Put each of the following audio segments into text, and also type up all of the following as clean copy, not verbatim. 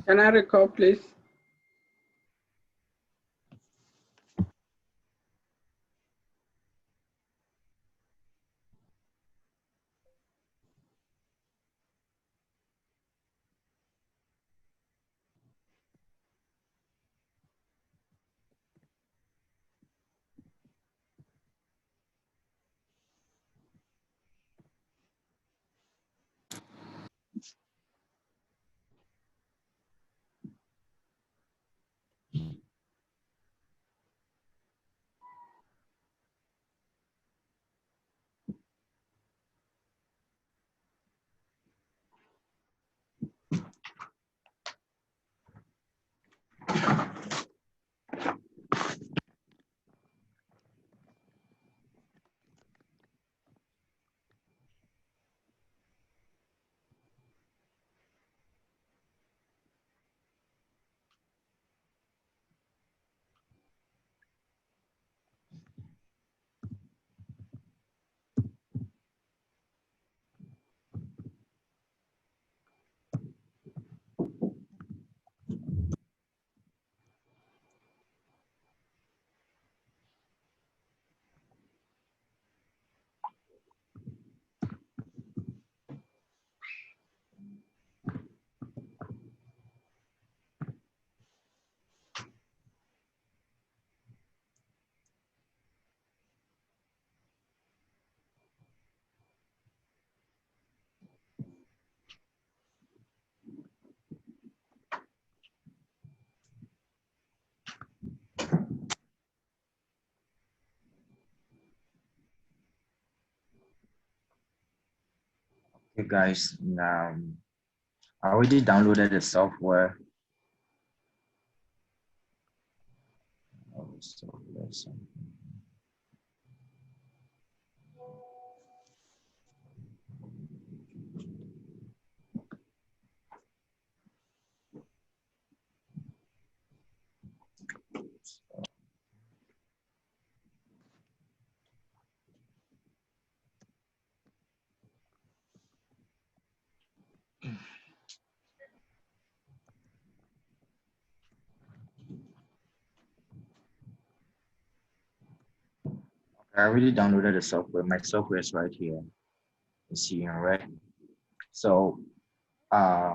Can I recall, please? Hey guys, I already downloaded the software. I already downloaded the software. My software is right here. You see, right? So uh,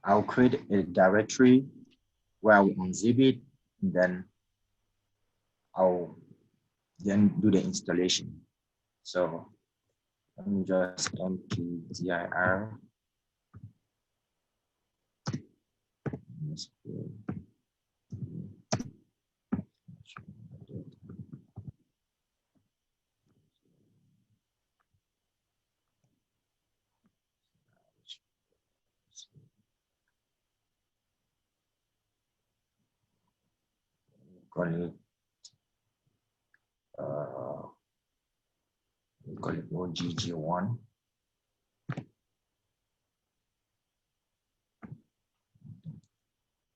I'll create a directory where I will unzip it, and then I'll then do the installation. So let me just mkdir. Call it OGG1.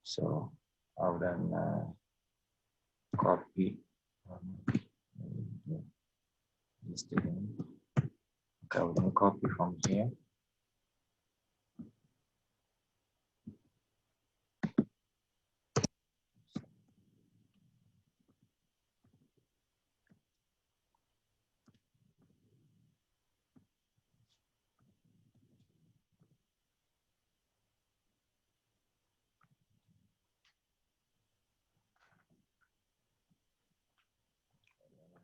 So I'll then copy this again. Okay, I'll then copy from here.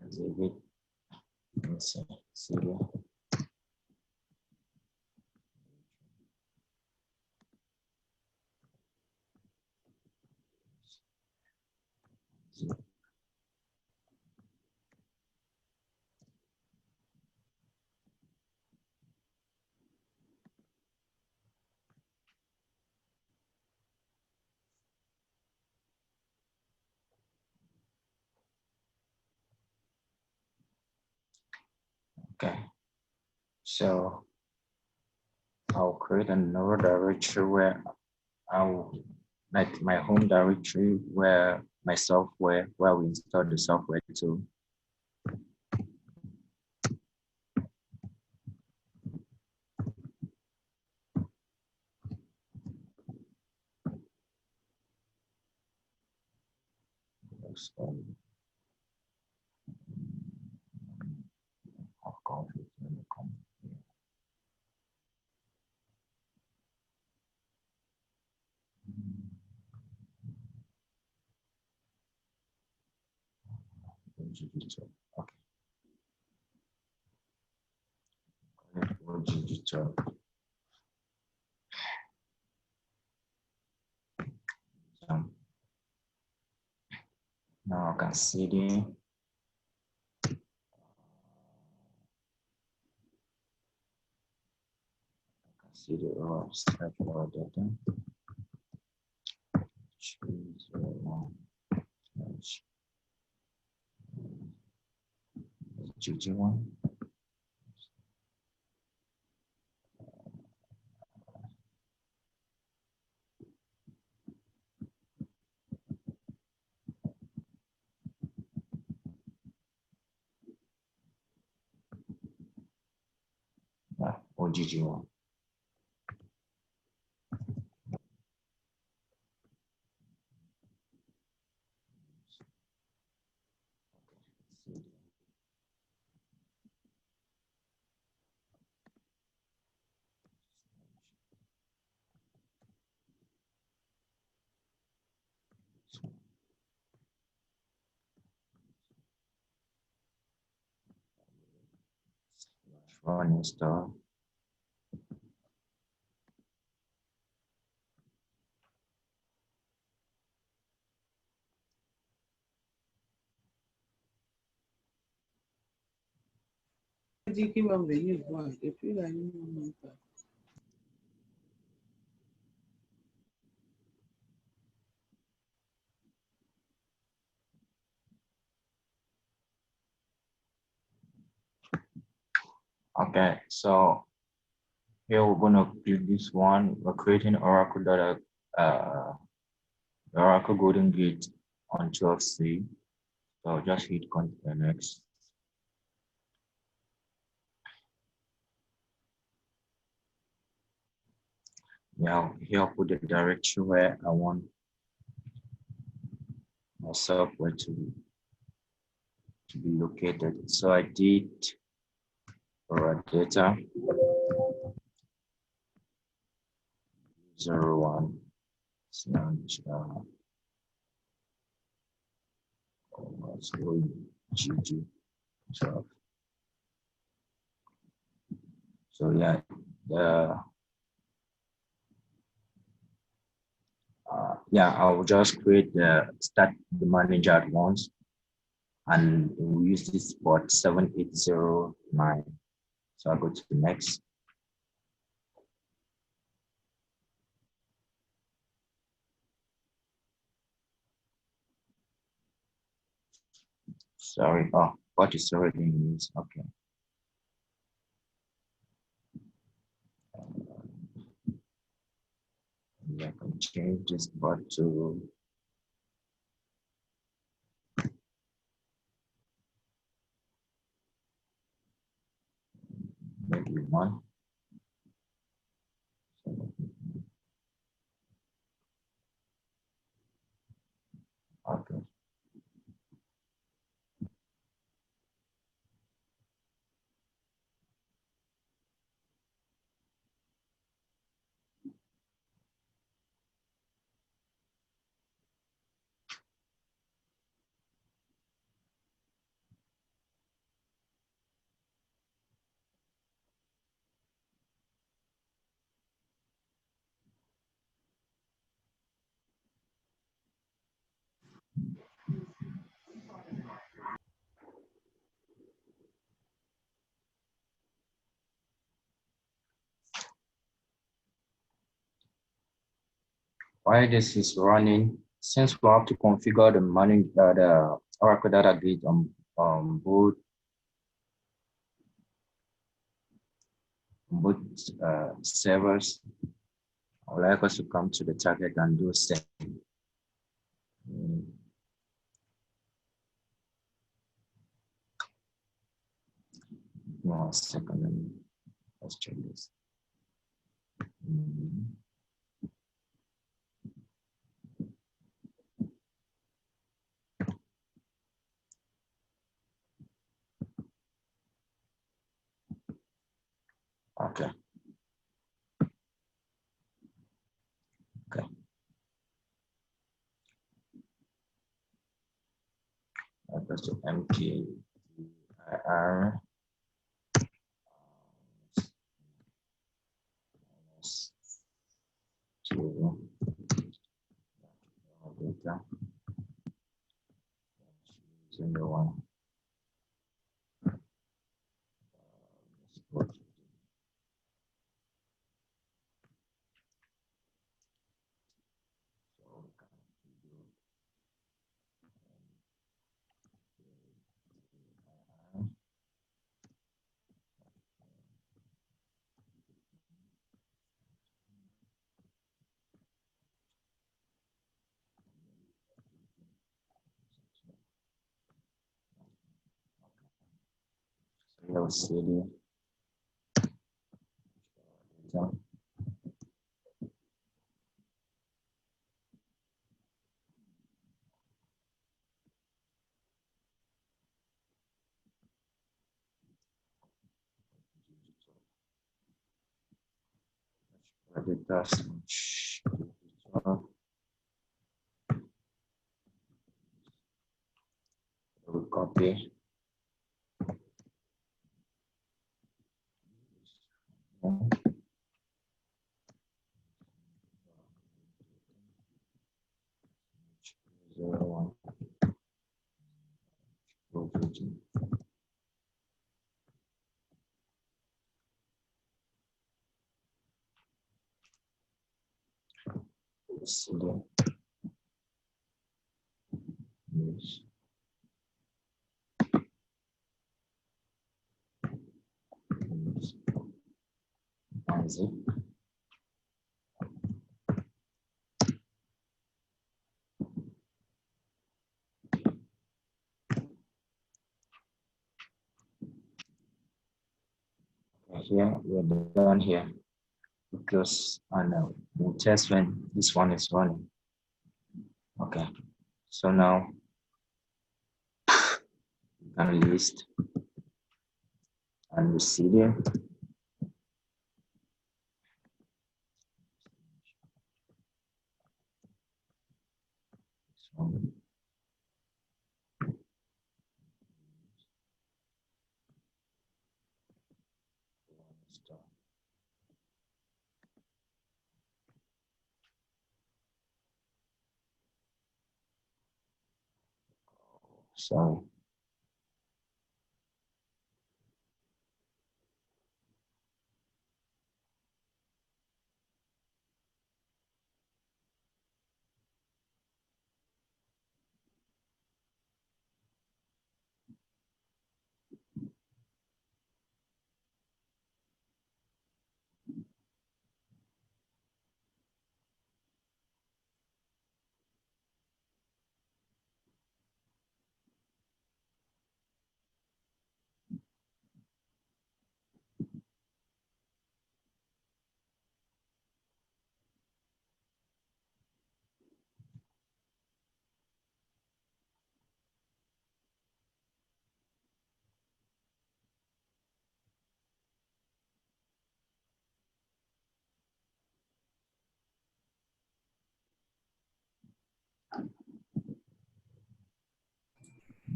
Save it. Let's see. Save it. Okay, so I'll create another directory where I'll like my home directory where my software, where we install the software to. So, of course, it's going to come here. Digital. Okay. Digital. Now I can see the raw step for data. Choose GG1. Or GG1. Run install. Okay, so here we're going to click this one. We're creating Oracle data, Oracle Golden Gate on 12C. So just hit next. Now here I'll put the directory where I want my software to be located. So I did for data 01 Snapchat. Let's go GG 12. So yeah, I will just create start the manager at once, and we use this port 7809. So I'll go to the next. Sorry, what is already in use? Okay. I can change this bot to maybe one. Okay. While this is running, since we have to configure the Oracle Data Gate on both servers, I would like us to come to the target and do send. One second, let's check this. Okay. Okay. That's to MKIR minus 2 data 01. Hello City. Data we copy. Zero one. City. Yes. Zip. Here we're done here because we'll test when this one is running. Okay, so now we can list and we see there. So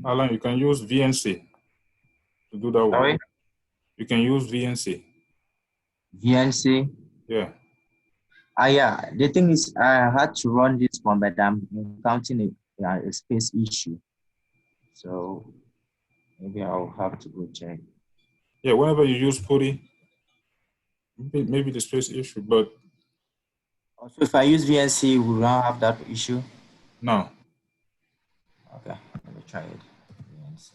Alan, you can use VNC to do that sorry, one. You can use VNC. VNC. Yeah. Yeah, the thing is I had to run this one, but I'm encountering a space issue. So maybe I'll have to go check. Yeah, whenever you use PuTTY, maybe the space issue, but Also, if I use VNC, we won't have that issue. no. Okay, let me try it. VNC.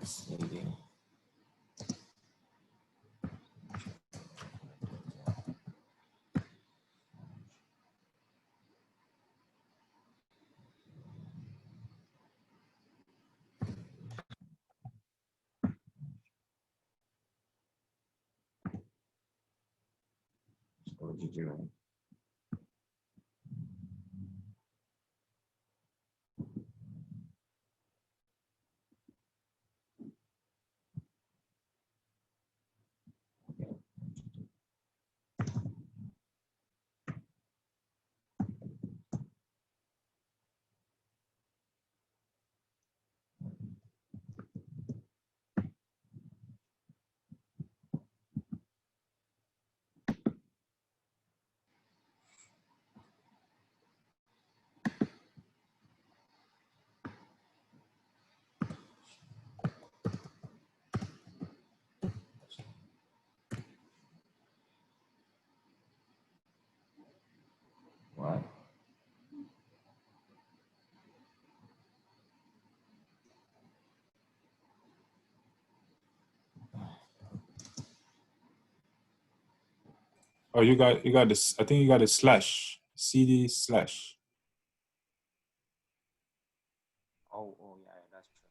CD. So GG. What? Oh, you got this. I think you got a slash. CD slash. Oh, yeah, that's true.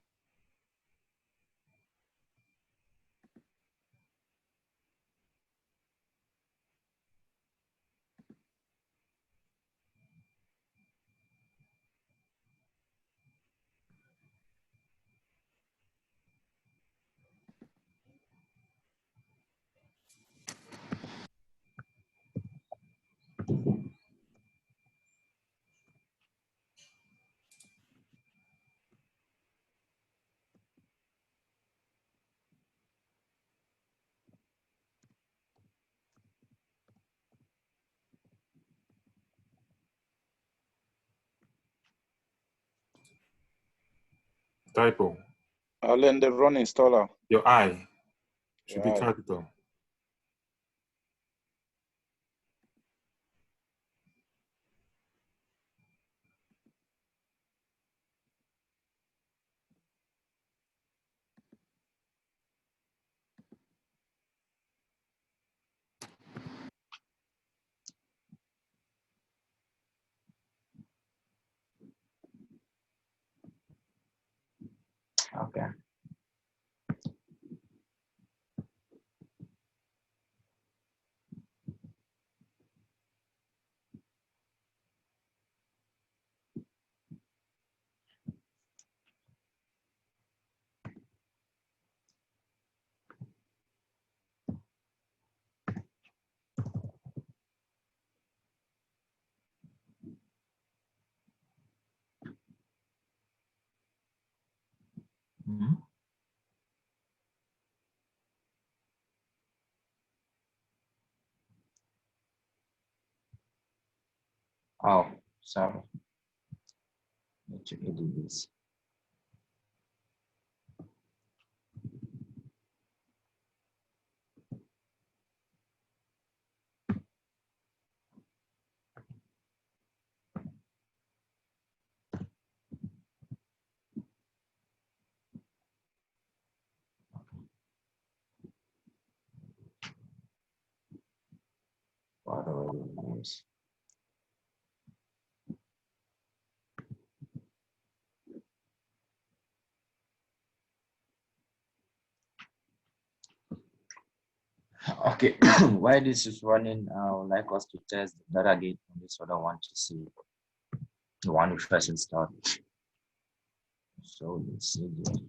Typo. Learn the run installer. Your I should be Your I. capital. Okay. Mhm. Oh, sorry. Need to edit this. What do I use? Okay, while this is running, I would like us to test the data again on this other one to see the one we first installed. So let's see the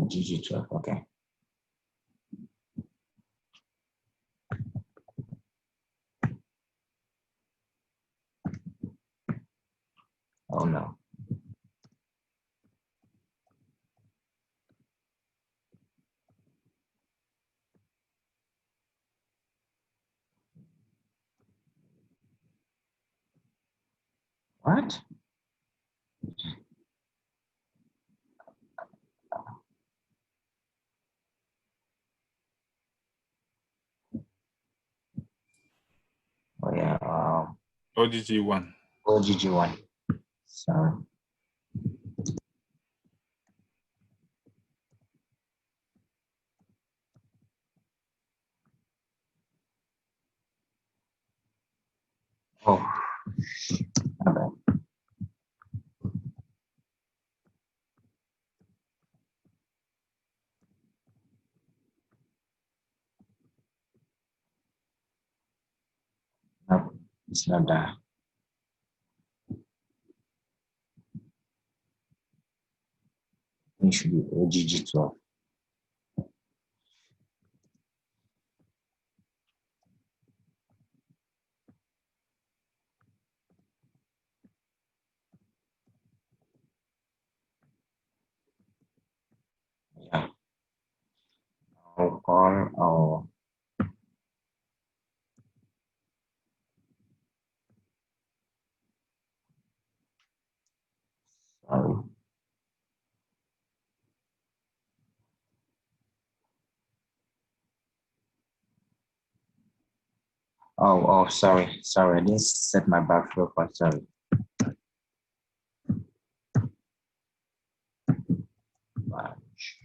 GG12. Okay. What? Oh yeah, OGG1. OGG1. Sorry. Oh, my bad. No, it's not that. It should be OGG12. Yeah. I'll call sorry. Oh, sorry. Sorry, I didn't set my back profile. Sorry. Batch.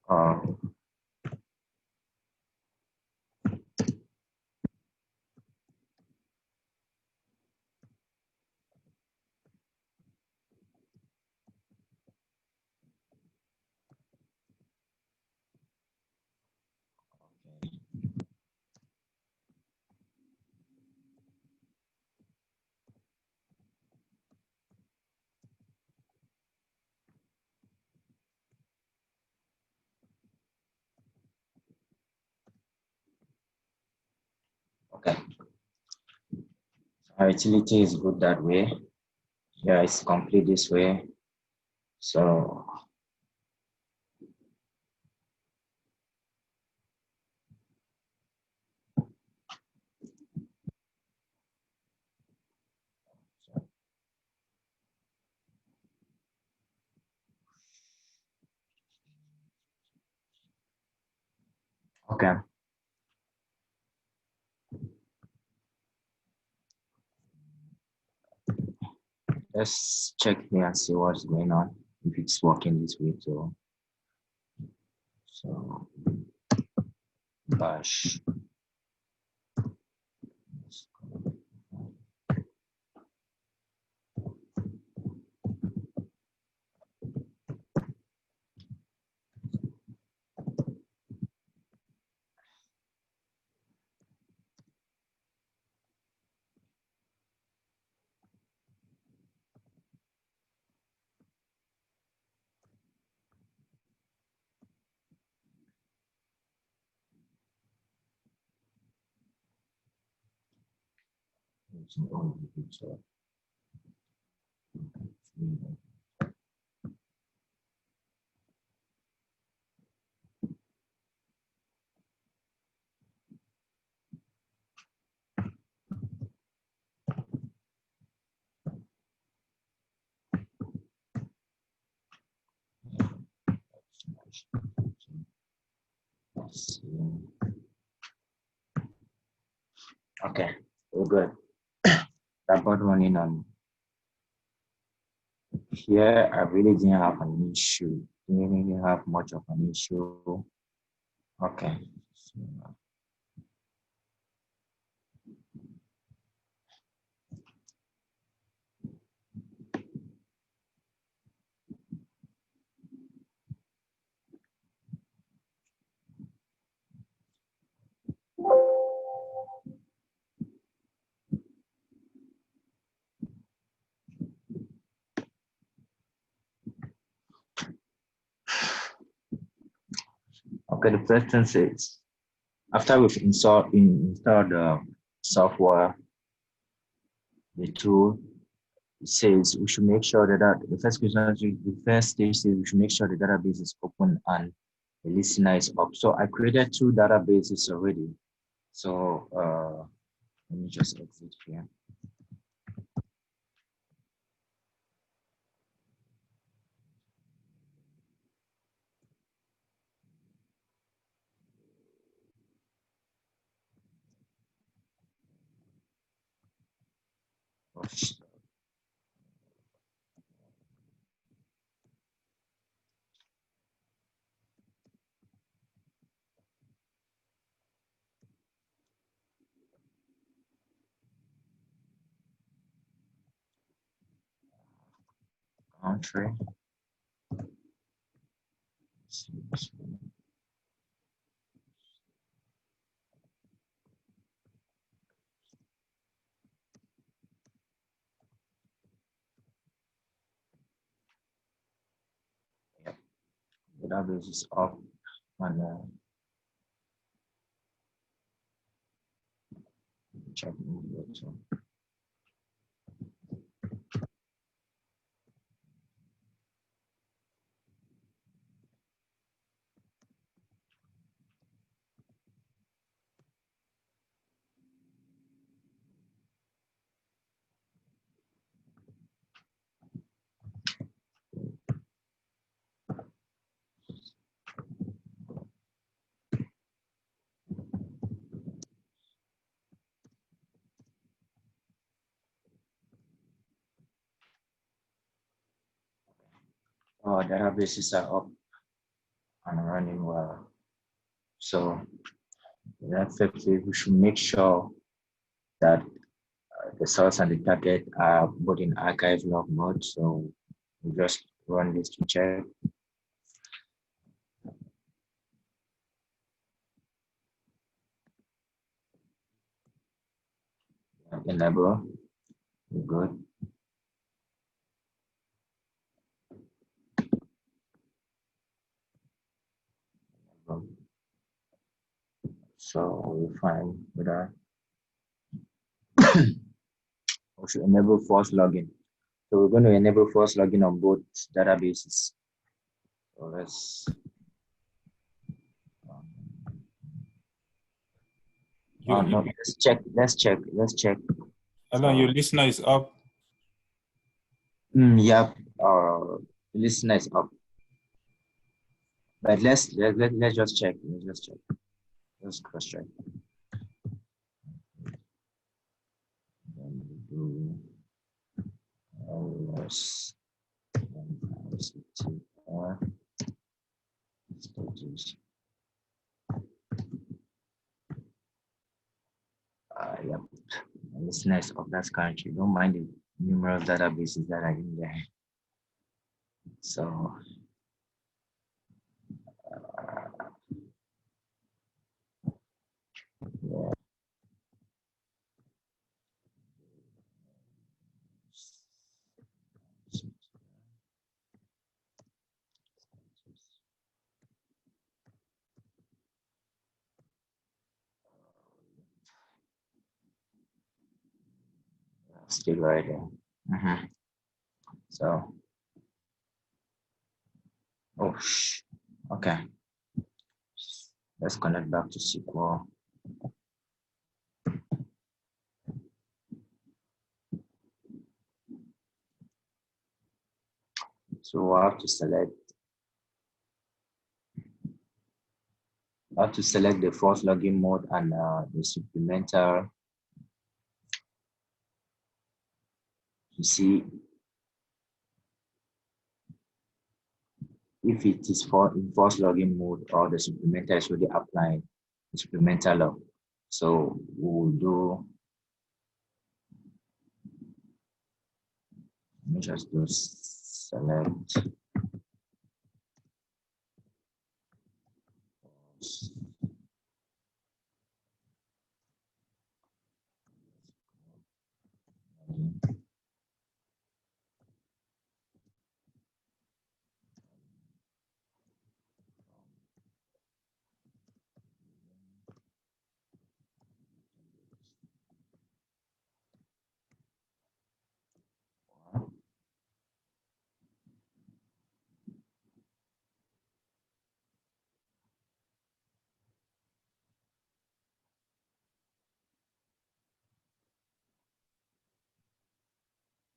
Oh, okay. Our utility is good that way. Yeah, it's complete this way. So okay. Let's check here and see what's going on. If it's working this way too. So bash. Okay, we're good. That bot running on here. I really didn't have an issue. Didn't really have much of an issue. Okay. So, okay, the first thing is after we've installed the software, the tool, it says we should make sure that the first question, the first stage says we should make sure the database is open and the listener is up. So I created 2 databases already. So let me just exit here. Country. Yep. The database is up and check. Our databases are up and running well. So effectively, we should make sure that the source and the target are both in archive log mode. So we just run this to check. Enable, good. So we'll find whether we should enable force login. So we're going to enable force login on both databases. So let's no, let's check. Alan, your listener is up. Yep, listener is up. But let's just check. Let's cross check. Then we do ls status. Yep, listener is of that country. Don't mind the numerous databases that are in there. So yeah. Still right there. So, okay. Let's connect back to SQL. So we'll have to select the force login mode and the supplemental to see if it is in force login mode or the supplemental is already applying the supplemental log. So we'll do, let me just do select.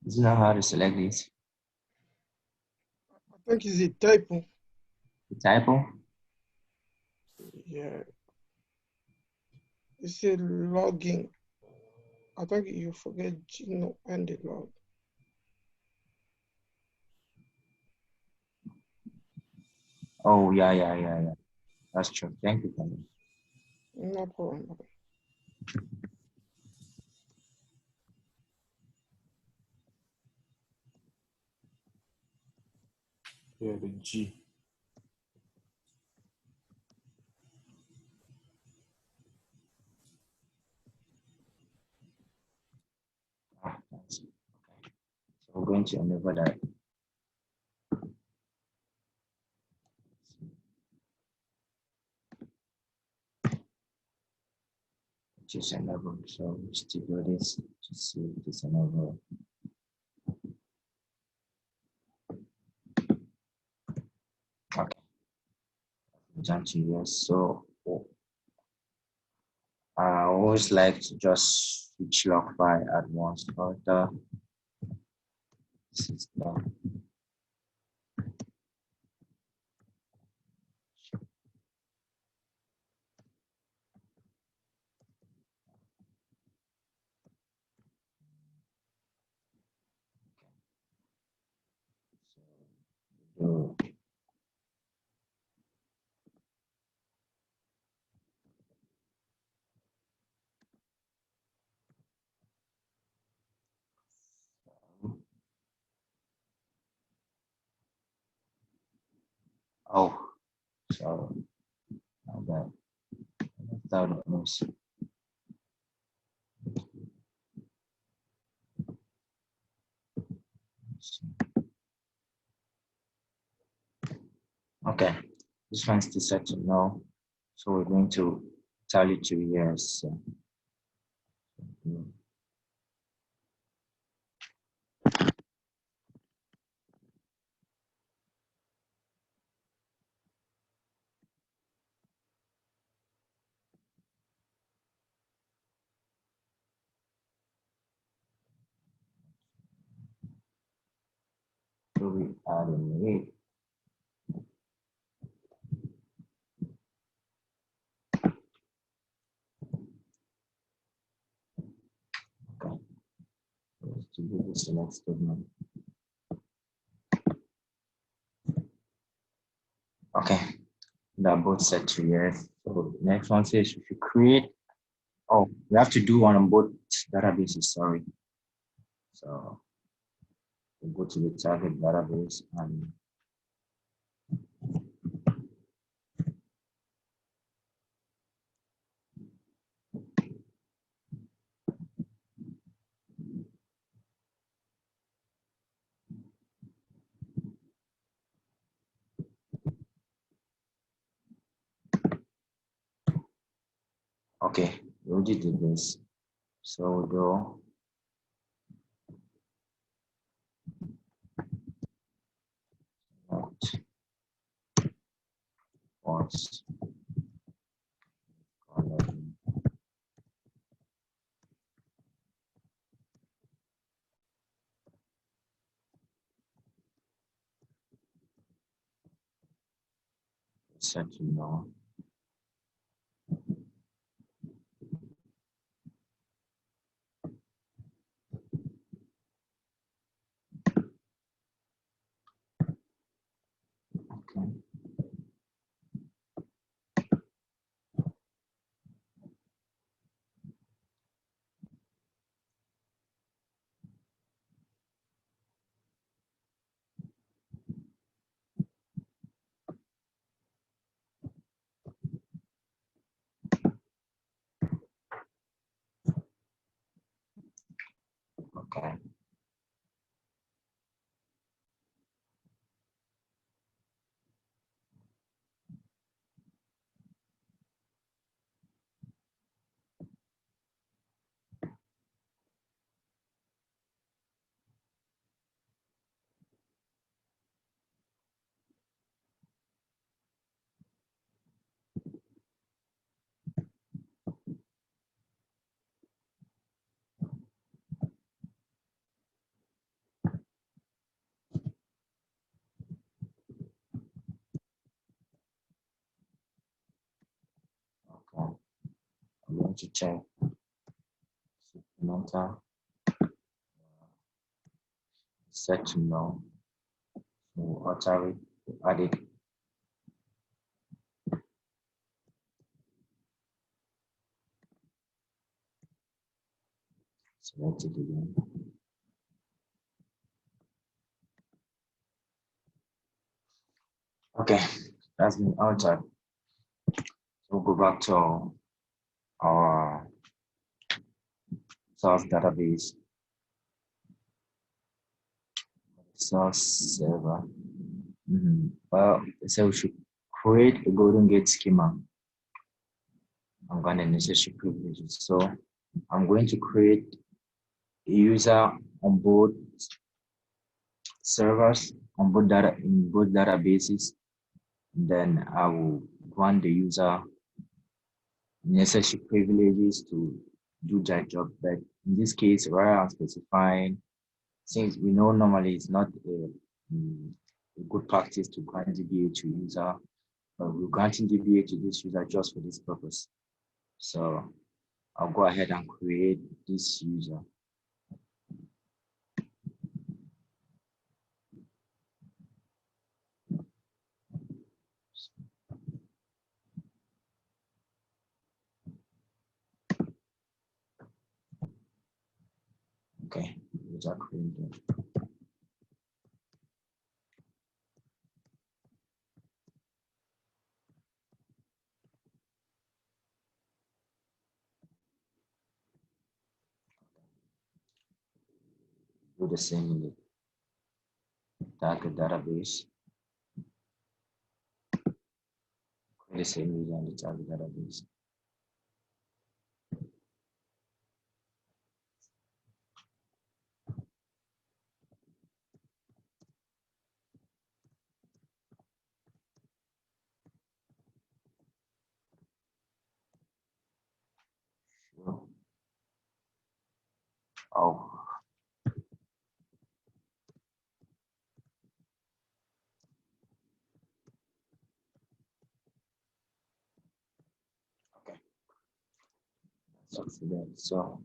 Is it not how to select this? I think it's a typo. The typo? Yeah. It's a logging. I think you forget Gino and the log. Oh, yeah. That's true. Thank you, Kenny. No problem. Yeah, the G. That's okay. So we're going to enable that. Just enable. So we still do this to see if it's enable. Okay. Jump to yes. So I always like to just switch log file at once. Order system. So oh, so now that without it moves. Okay, this one's still set to no, so we're going to tell it to yes. So we add in it. Okay, let's do the select statement. Okay, they're both set to yes. So next one says if you create, oh, we have to do one on both databases, sorry. So we go to the target database and okay, we already did this. So we'll go once set to no. Okay. Okay. want to check supplemental set to no. So auto it, add it. Select it again. Okay, that's been altered. So we'll go back to our source database. Source server. Well, so we should create a Golden Gate schema. I'm going to necessary privileges. So I'm going to create a user on both servers, on both data in both databases. Then I will grant the user necessary privileges to do their job. But in this case, rather than specifying, since we know normally it's not a good practice to grant DBA to user, but we're granting DBA to this user just for this purpose. So I'll go ahead and create this user. Okay, user created. Do the same in the target database. Create the same user in the target database. Sure. Oh. Okay. So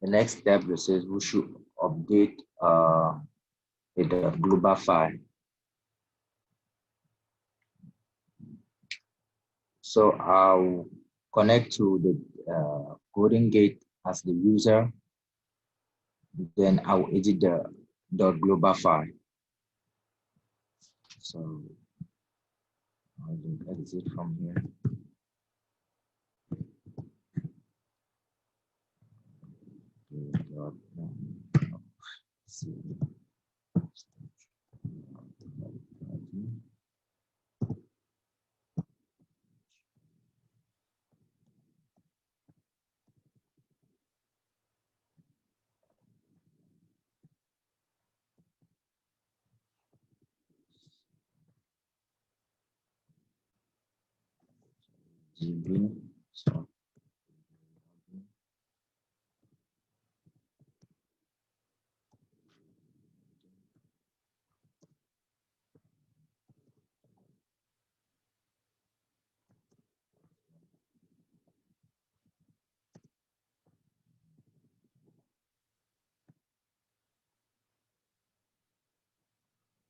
the next step says we should update the global file. So I'll connect to the Golden Gate as the user. Then I'll edit the global file. So I'll exit from here. GB. So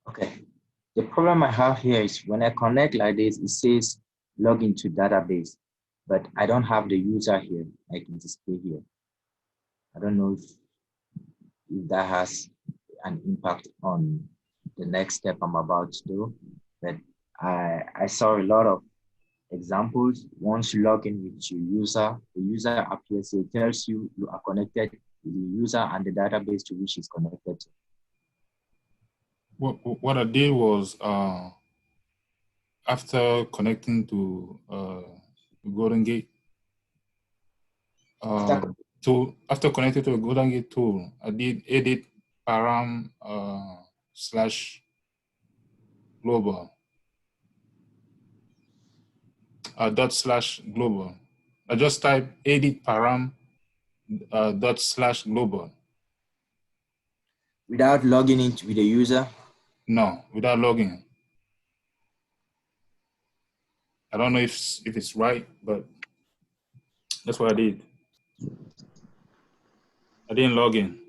okay. The problem I have here is when I connect like this, it says log into database, but I don't have the user here. I can display here. I don't know if that has an impact on the next step I'm about to do, but I saw a lot of examples. Once you log in with your user, the user appears, it tells you you are connected to the user and the database to which is connected to. What I did was after connecting to the Golden Gate after connecting to the Golden Gate tool, I did edit param / global / global. I just type edit param / global. without logging into with the user? No, without logging. I don't know if it's right, but that's what I did. I didn't log in.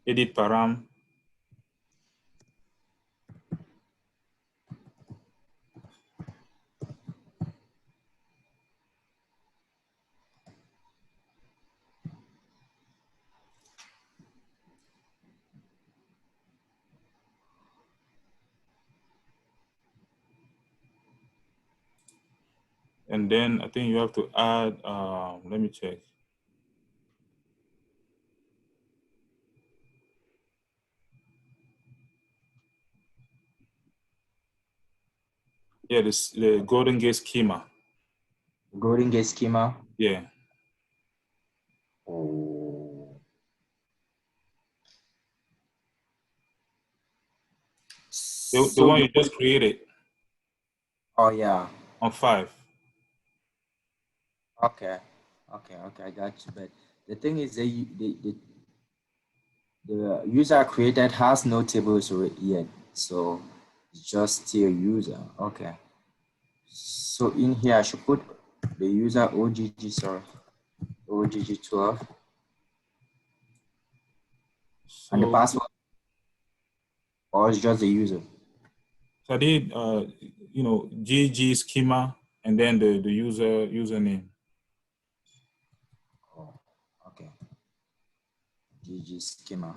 Edit param. And then I think you have to add, let me check. Yeah, the Golden Gate schema. Golden Gate schema? Yeah. Oh. The one you just created Oh yeah. on 5. Okay, I got you. But the thing is, the user created has no tables yet, so it's just still user. Okay. So in here, I should put the user OGG, sorry, OGG12, and the So, password, or it's just the user. so I did, GG schema and then the username. Oh, okay. GG schema.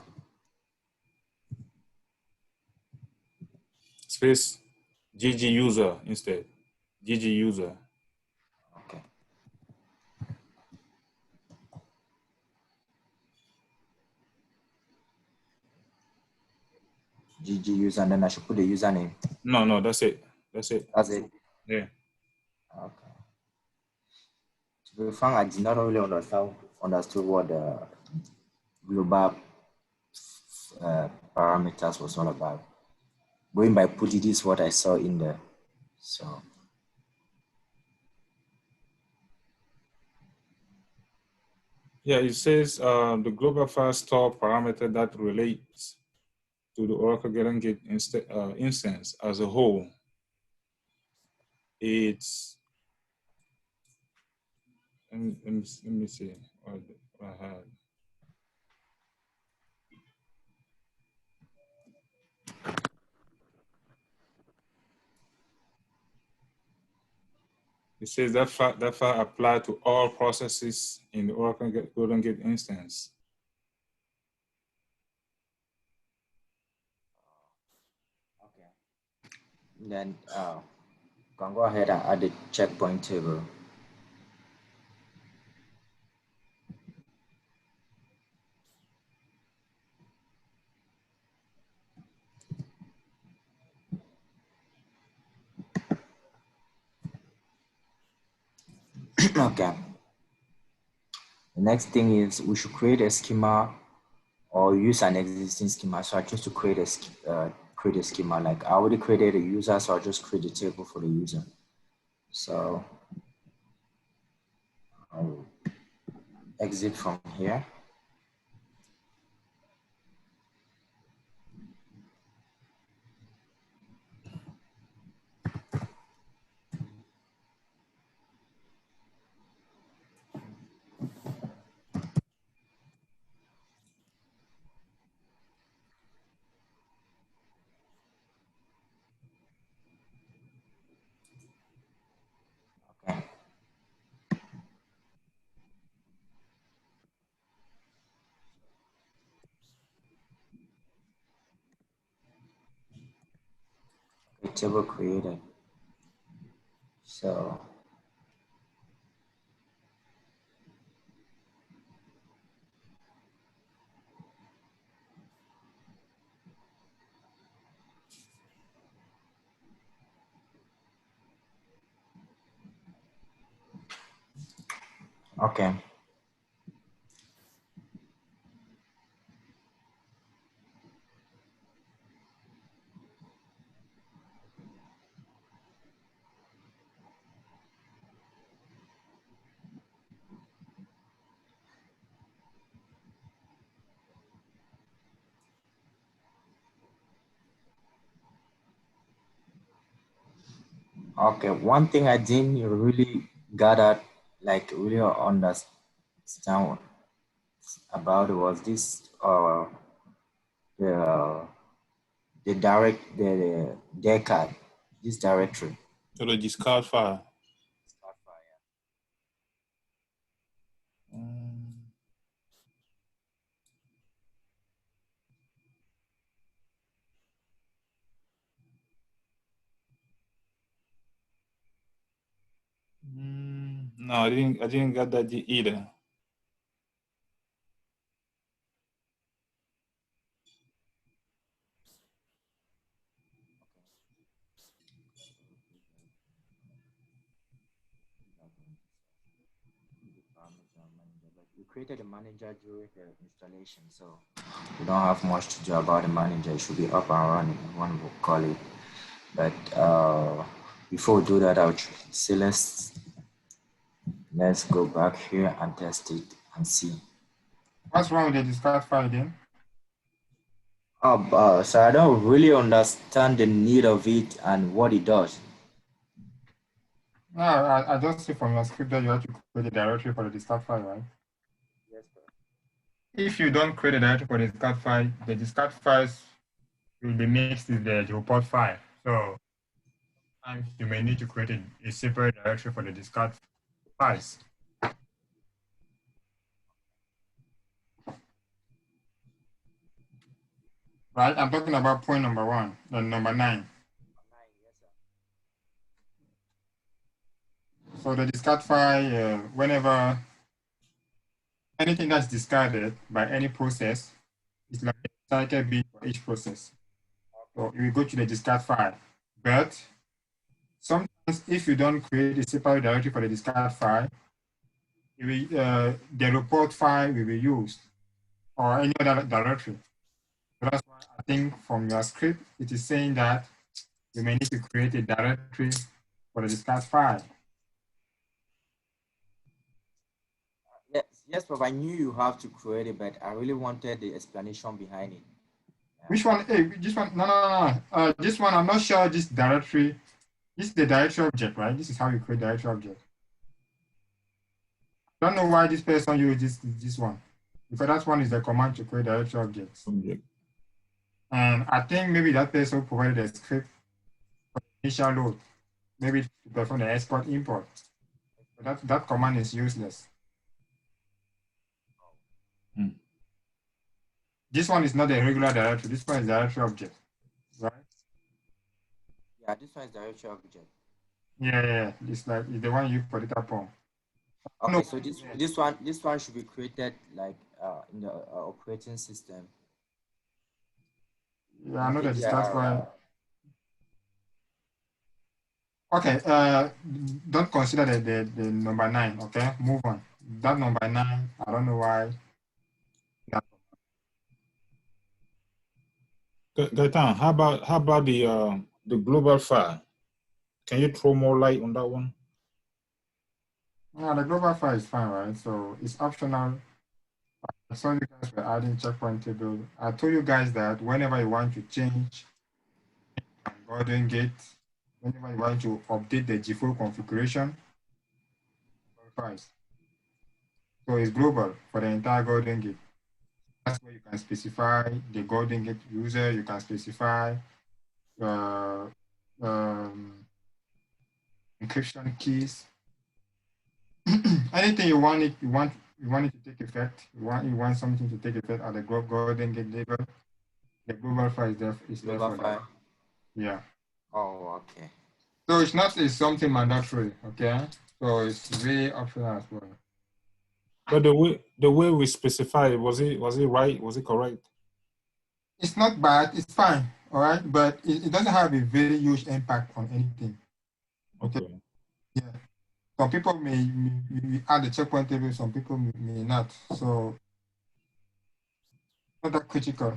Space GG user instead. GG user. Okay. GG user, and then I should put the username. No, that's it. That's it. That's it. Yeah. Okay. To be frank, I did not really understood what the global parameters was all about. Going by putty, this is what I saw in there. So Yeah, it says the global file store parameter that relates to the Oracle Golden Gate instance as a whole. It's, let me see what I had. It says that file apply to all processes in the Oracle Golden Gate instance. okay. Then can go ahead and add the checkpoint table. Okay. The next thing is we should create a schema or use an existing schema. So I choose to create a schema. Like I already created a user, so I'll just create a table for the user. So I'll exit from here. Okay. A table created. So okay. Okay, one thing I didn't really gather, like really understand about it was this the the decard, this directory. So the discard file. Mm, no, I didn't get that either. We created a manager during the installation, so we don't have much to do about the manager. It should be up and running, one will call it. But before we do that, I'll say let's go back here and test it and see. What's wrong with the discard file then? So I don't really understand the need of it and what it does. No, I just see from your script that you have to create a directory for the discard file, right? Yes, sir. If you don't create a directory for the discard files will be mixed with the report file. So sometimes you may need to create a separate directory for the discard files. Right? I'm talking about point number 1, then number 9. So the discard file, whenever anything that's discarded by any process is like a cycle bit for each process. So you will go to the discard file. But sometimes if you don't create a separate directory for the discard file, the report file will be used or any other directory. So that's why I think from your script, it is saying that you may need to create a directory for the discard file. Yes, but I knew you have to create it, but I really wanted the explanation behind it. Which one? Hey, this one? No. This one, I'm not sure this directory. This is the directory object, right? This is how you create directory object. I don't know why this person used this one, because that one is the command to create directory objects. Object. And I think maybe that person provided a script for the initial load, maybe to perform the export import. But that command is useless. This one is not a regular directory. This one is directory object, right? Yeah, this one is directory object. Yeah. It's like it's the one you put it up on. Okay, No. so this one should be created like in the operating system. Yeah, I know that Yeah, discard file. Okay, don't consider the number 9, okay? Move on. That number 9, I don't know why. Gaetan, how about the global file? Can you throw more light on that one? Yeah, the global file is fine, right? So it's optional. I saw you guys were adding checkpoint table. I told you guys that whenever you want to change Golden Gate, whenever you want to update the default configuration, files. So it's global for the entire Golden Gate. That's where you can specify the Golden Gate user. You can specify encryption keys. Anything you want it to take effect. You want something to take effect at the Golden Gate level. The global file is there for that. Yeah. Oh, okay. So it's something mandatory, okay? So it's really optional as well. But the way we specify, was it right? Was it correct? It's not bad, it's fine, all right? But it doesn't have a very huge impact on anything. Okay. Yeah. Some people may add the checkpoint table, some people may not. So not that critical.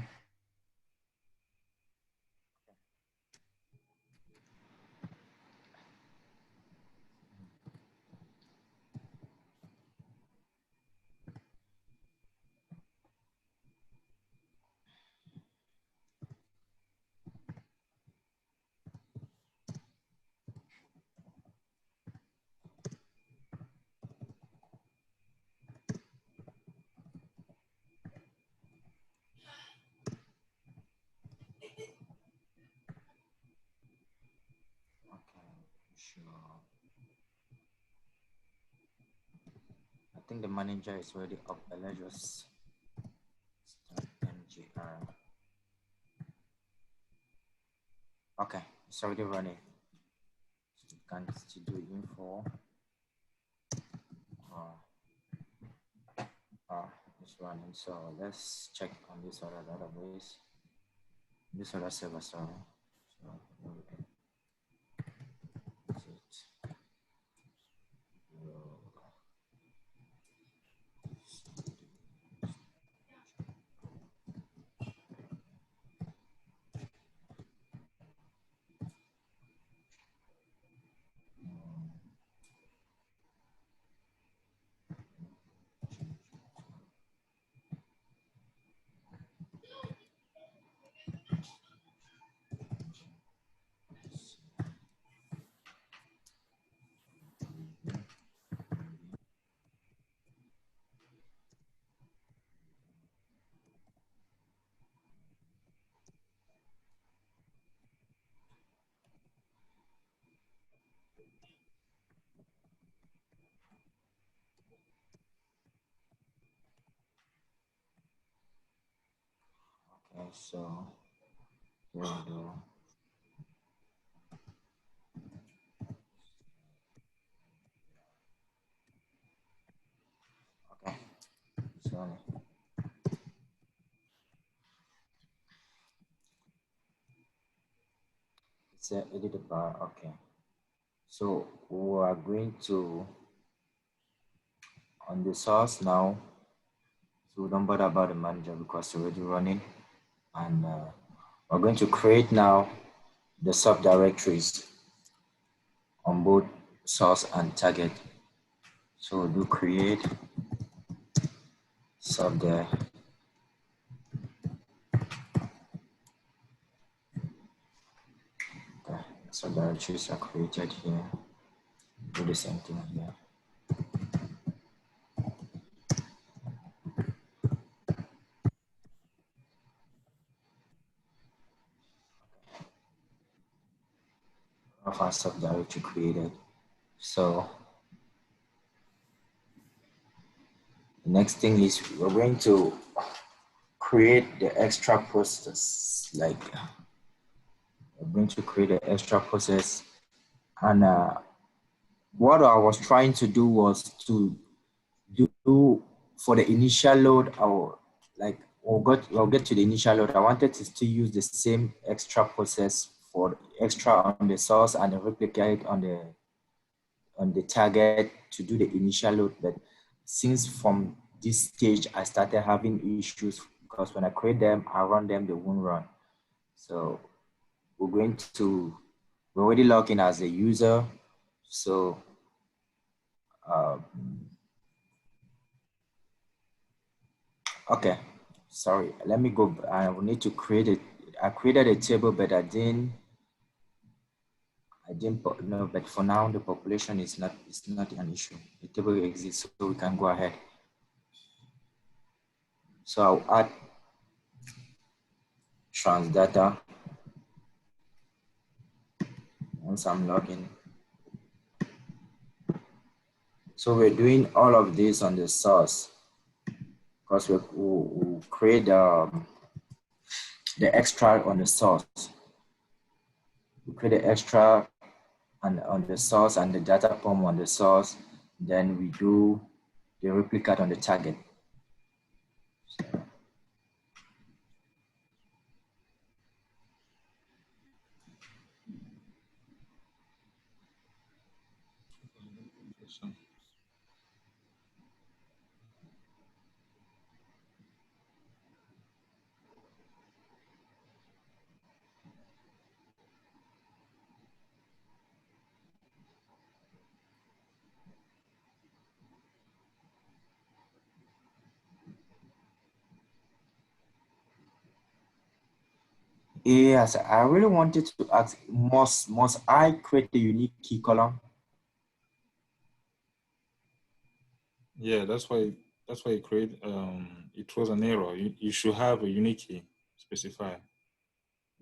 think the manager is already up, but let's just start MGR. Okay, it's already running. So you can still do info. It's running. So let's check on this other database. This other server, sorry. So okay, so here we go. Okay, so it's a edit bar. Okay, so we are going to on the source now. So don't bother about the manager because it's already running, and we're going to create now the subdirectories on both source and target. So do create sub there. Okay, subdirectories are created here. Do the same thing here. Of our subdirectory created. So the next thing is we're going to create the extra process. Like we're going to create an extra process, and what I was trying to do was to do for the initial load. We'll get to the initial load. I wanted to still use the same extra process for extra on the source and replicate on the target to do the initial load. But since from this stage, I started having issues because when I create them, I run them, they won't run. So we're already logged in as a user. So okay, sorry, let me go. I will need to create it. I created a table, but I didn't no, but for now the population is not an issue. The table exists, so we can go ahead. So I'll add transdata once I'm logging. So we're doing all of this on the source because we'll create the extra on the source. We create the extra on the source and the data form on the source. Then we do the replicate on the target. Yes, I really wanted to ask, must I create the unique key column? Yeah, that's why you create it throws an error. You should have a unique key specified.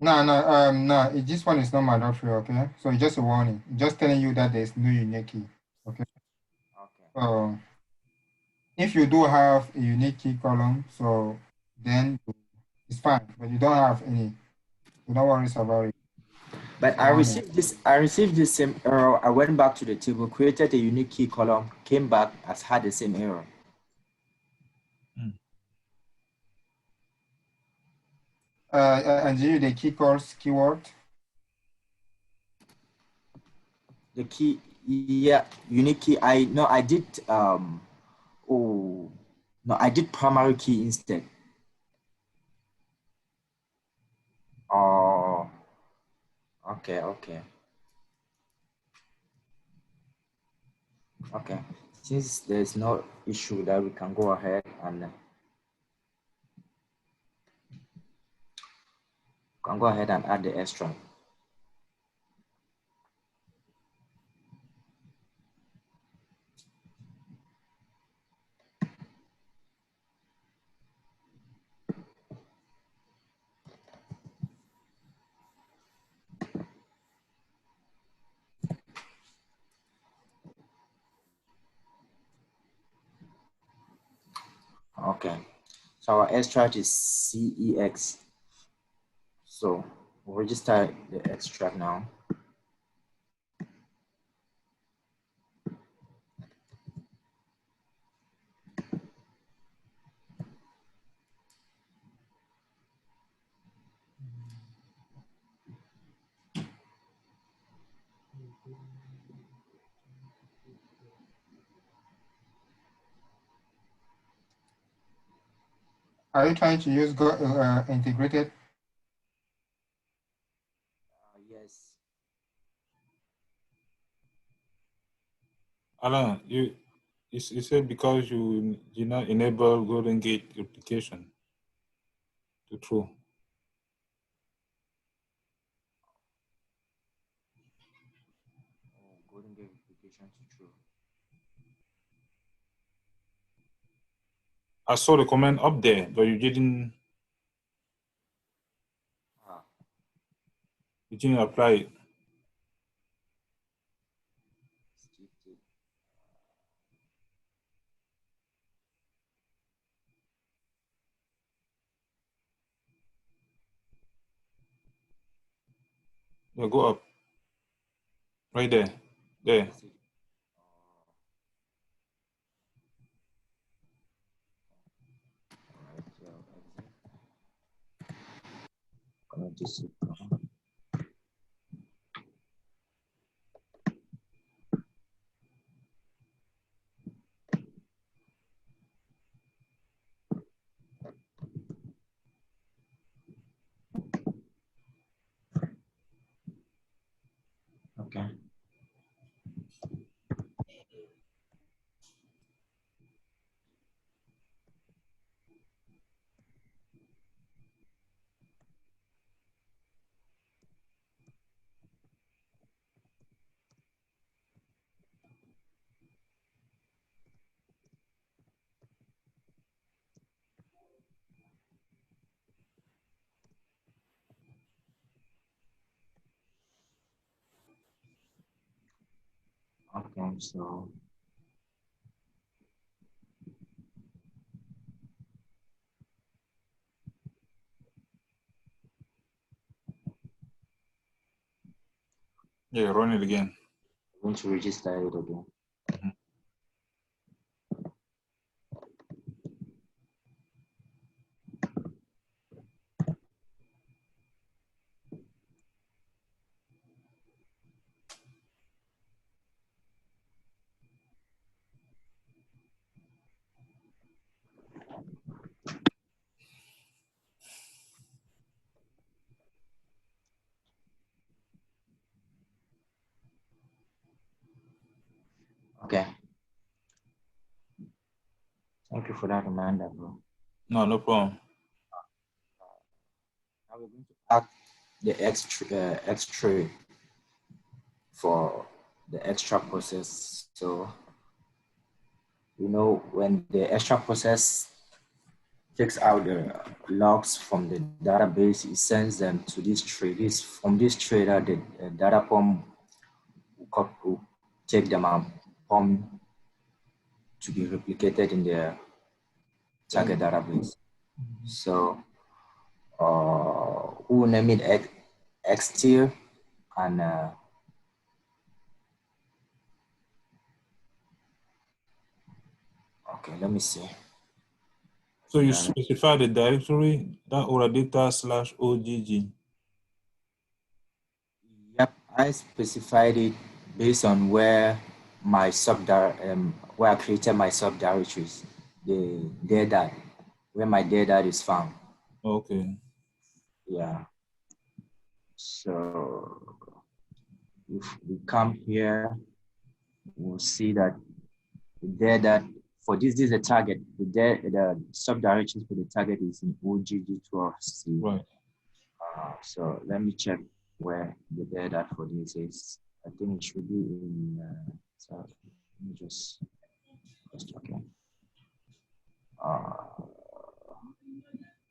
No, this one is not mandatory, okay? So it's just a warning, just telling you that there's no unique key, okay? Okay. So If you do have a unique key column, so then it's fine, but you don't have any, so don't worry about it. But I received this same error. I went back to the table, created a unique key column, came back, has had the same error. And you the key calls keyword. The key, yeah, unique key. I did I did primary key instead. Oh, okay. Since there's no issue that we can go ahead and add the extract. Okay, so our extract is CEX. So we'll register the extract now. Are you trying to use integrated? Yes. Alan, you said because you did not enable Golden Gate replication to true. Golden Gate replication to true. I saw the comment up there, but you didn't apply it. Yeah, go up. Right there. There. Okay. Okay, so Yeah, run it again. I'm going to register it again. Okay. Thank you for that reminder, bro. No problem. Now we're going to add the X-tray for the extract process. So, when the extract process takes out the logs from the database, it sends them to this tray. From this tray that the data pump will take them and pump to be replicated in the target database. So we'll name it XTIL and okay, let me see. So you specify the directory that oradata/ogg. Yep, I specified it based on where my where I created my subdirectories, the data, where my data is found. Okay. Yeah. So if we come here, we'll see that the data for this is a target. The subdirectories for the target is in OGG12C. Right. So let me check where the data for this is. I think it should be in. So let me just okay.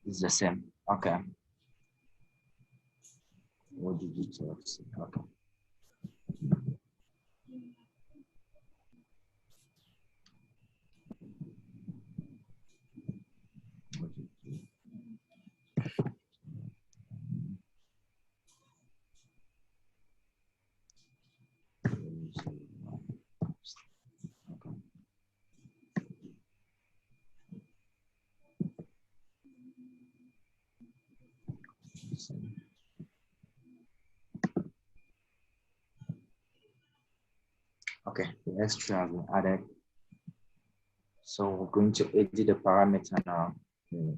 It's the same. Okay. OGG12C. Okay. Okay, the extra has been added. So we're going to edit the parameter now. The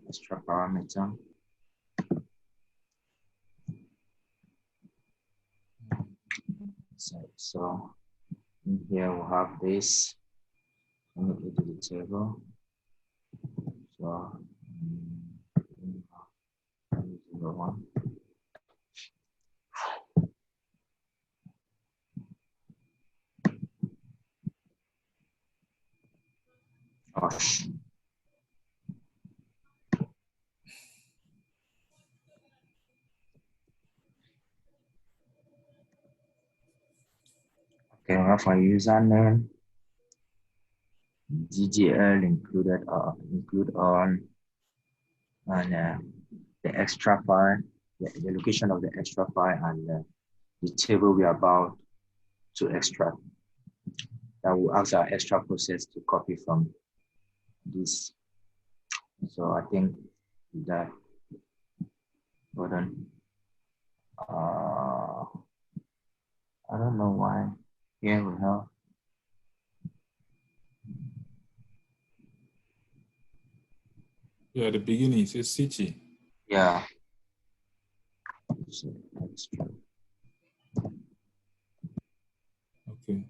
extra parameter. So in here we'll have this. Let me edit the table. So 01. Gosh. Okay, we have our username, DGL include all, and the extra file, the location of the extra file, and the table we are about to extract. That will ask our extra process to copy from this. So I think that, hold on. I don't know why. Here we have. Yeah, at the beginning it says city. Yeah. So extra. Okay.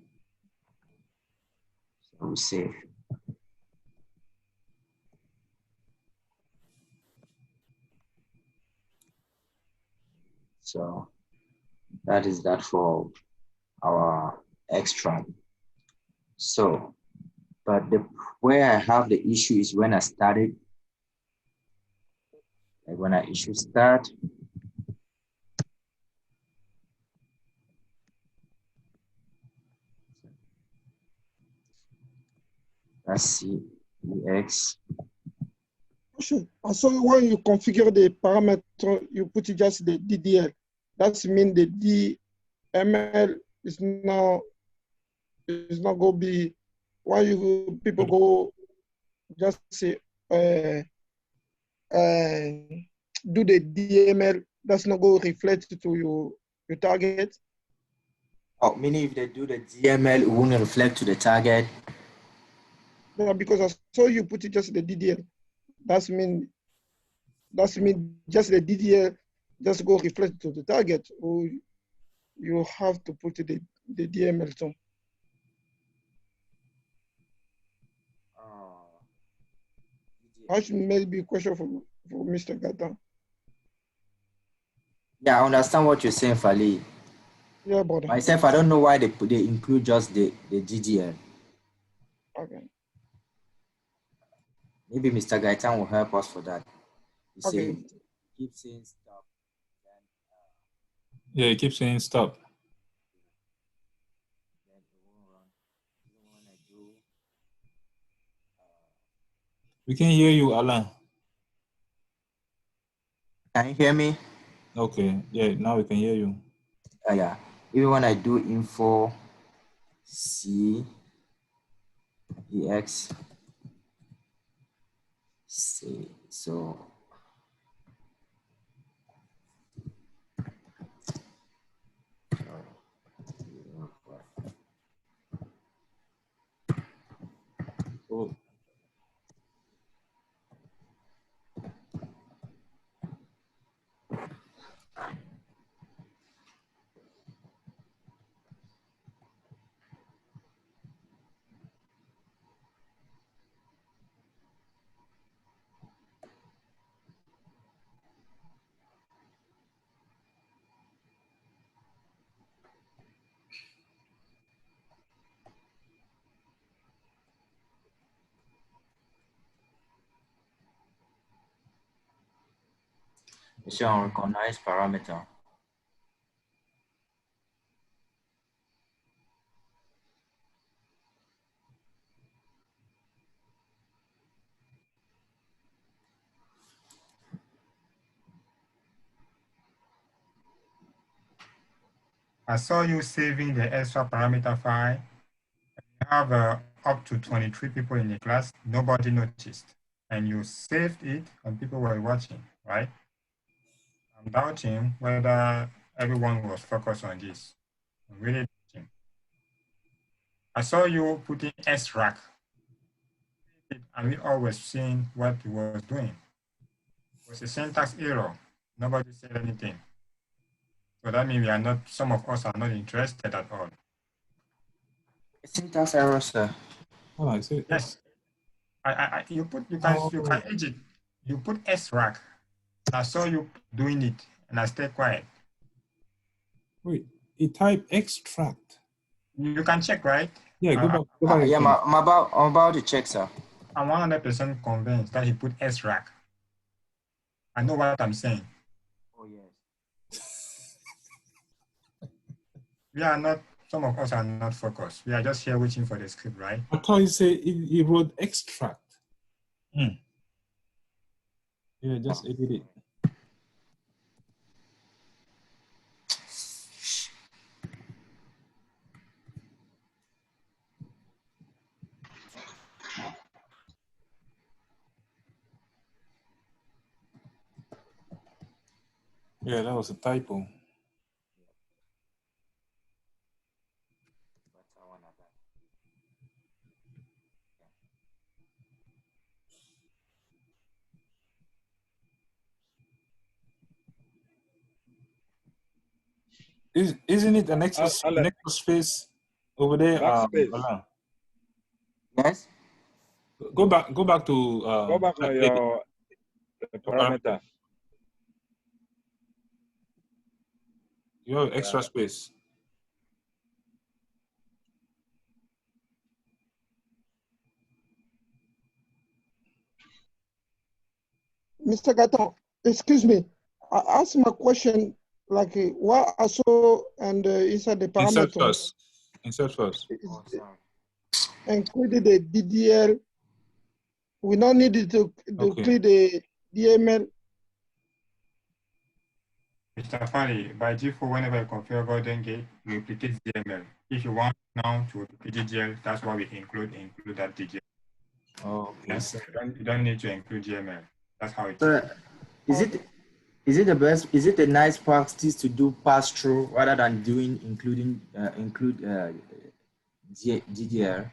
So we save. So that is that for our extract. So, but where I have the issue is when I started, like when I issue start, let's see, EX. So when you configure the parameter, you put just the DDL. That means the DML is not going to be, why you people go just say do the DML, that's not going to reflect to your target. Oh, meaning if they do the DML, it won't reflect to the target. No, because I saw you put it just the DDL. That's mean just the DDL just go reflect to the target, or you have to put the DML too. I should maybe a question for Mr. Gata. Yeah, I understand what you're saying, Fali. Yeah, brother. Myself, I don't know why they include just the DDL. Okay. Maybe Mr. Gaitan will help us for that. You Okay. see, keep saying stop. Yeah, it keeps saying stop. Then it won't do. We can hear you, Alan. Can you hear me? Okay, yeah, now we can hear you. Yeah. Even when I do info C EX C, so Oh, it's on recognize parameter. I saw you saving the extra parameter file. You have up to 23 people in the class. Nobody noticed. And you saved it and people were watching, right? I'm doubting whether everyone was focused on this. I'm really doubting. I saw you putting SRAC. And we always seen what he was doing. It was a syntax error. Nobody said anything. So that means we are not, some of us are not interested at all. Syntax error, sir. oh, I see. Yes. You can Oh. edit it. You put SRAC. I saw you doing it and I stayed quiet. Wait, he type extract. You can check, right? Yeah, go back. Go back Yeah, again. I'm about to check, sir. I'm 100% convinced that he put SRAC. I know what I'm saying. Oh yes. We are not, some of us are not focused. We are just here waiting for the script, right? I thought he said he wrote extract. Yeah, just edit it. Yeah, that was a typo. Isn't it an extra space over there? Backspace. Alan? Yes. Go back to Go back on your parameter. You have extra space. Mr. Gaton, excuse me. I asked my question like what I saw and inside the Insert parameter first. Insert first. Oh, sorry. included the DDL. We don't need it to Okay. include the DML. Mr. Fari, by default, whenever you configure Golden Gate, you replicate DML. If you want now to replicate DGL, that's why we include that DGL. Oh, okay. Yes, so you don't need to include GML. That's how it is it the best? Is it a nice practice to do pass through rather than doing include GDR?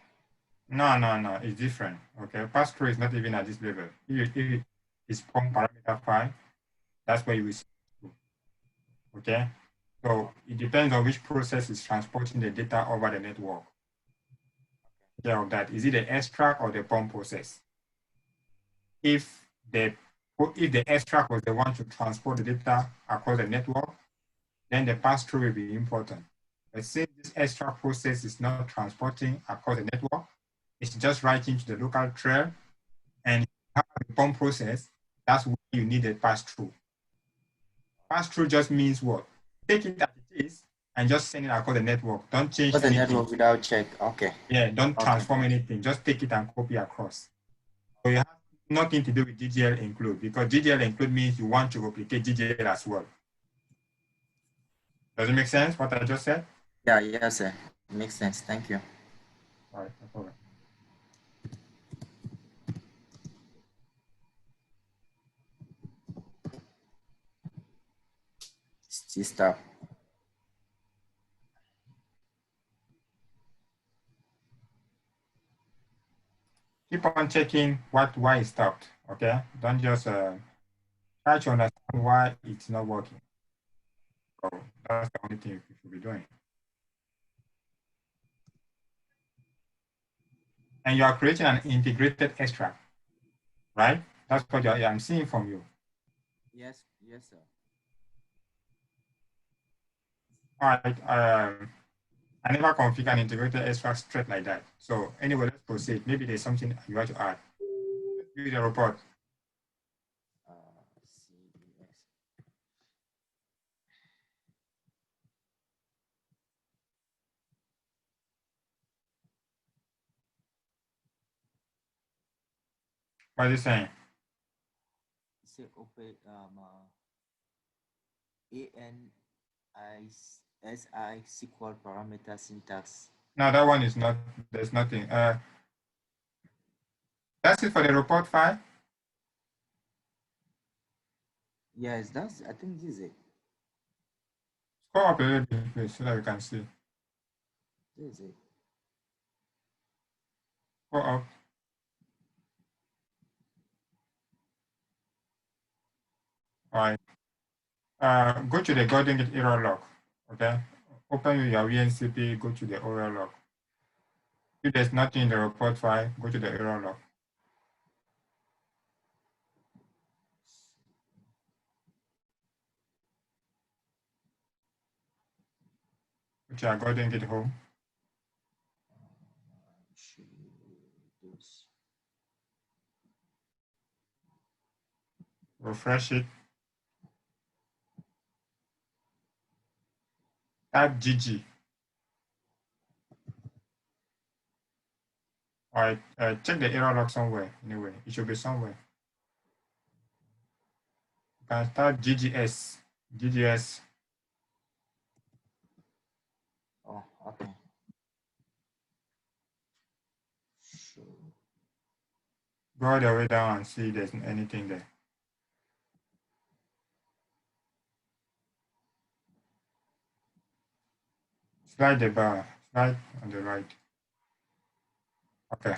No, it's different. Okay, pass through is not even at this level. If it's POM parameter file, that's where you will see. Okay, so it depends on which process is transporting the data over the network. Care of that. Is it the extract or the POM process? If the extract was the one to transport the data across the network, then the pass-through will be important. But since this extract process is not transporting across the network, it's just writing to the local trail, and if you have the POM process, that's where you need a pass-through. Pass-through just means what? Take it as it is and just send it across the network. Don't change What's the anything. network without check? Okay. Yeah, don't Okay. transform anything. Just take it and copy across. So you have nothing to do with GGL include, because GGL include means you want to replicate GGL as well. Does it make sense what I just said? Yeah, yes, sir. Makes sense. Thank you. All right, no problem. Still stop. Keep on checking why it stopped. Okay, don't just try to understand why it's not working. So that's the only thing you should be doing. And you are creating an integrated extract, right? That's what I'm seeing from you. Yes, yes, sir. All right. I never configure an integrated extract straight like that. So anyway, let's proceed. Maybe there's something you want to add. Let's view the report. CDX. What is it saying? Say open ANI SQL parameter syntax. No, that one is not. There's nothing. That's it for the report file. Yes, I think this is it. Scroll up a little bit, please, so that we can see. This is it. Scroll up. All right. Go to the Golden Gate error log. Okay. Open your VNCP. Go to the error log. If there's nothing in the report file, go to the error log. Which are Golden Gate home. Refresh it. Type GG. All right. Check the error log somewhere. Anyway, it should be somewhere. You can start GGS. GGS. Oh, okay. Sure. Go all the way down and see if there's anything there. Slide the bar. Slide on the right. Okay.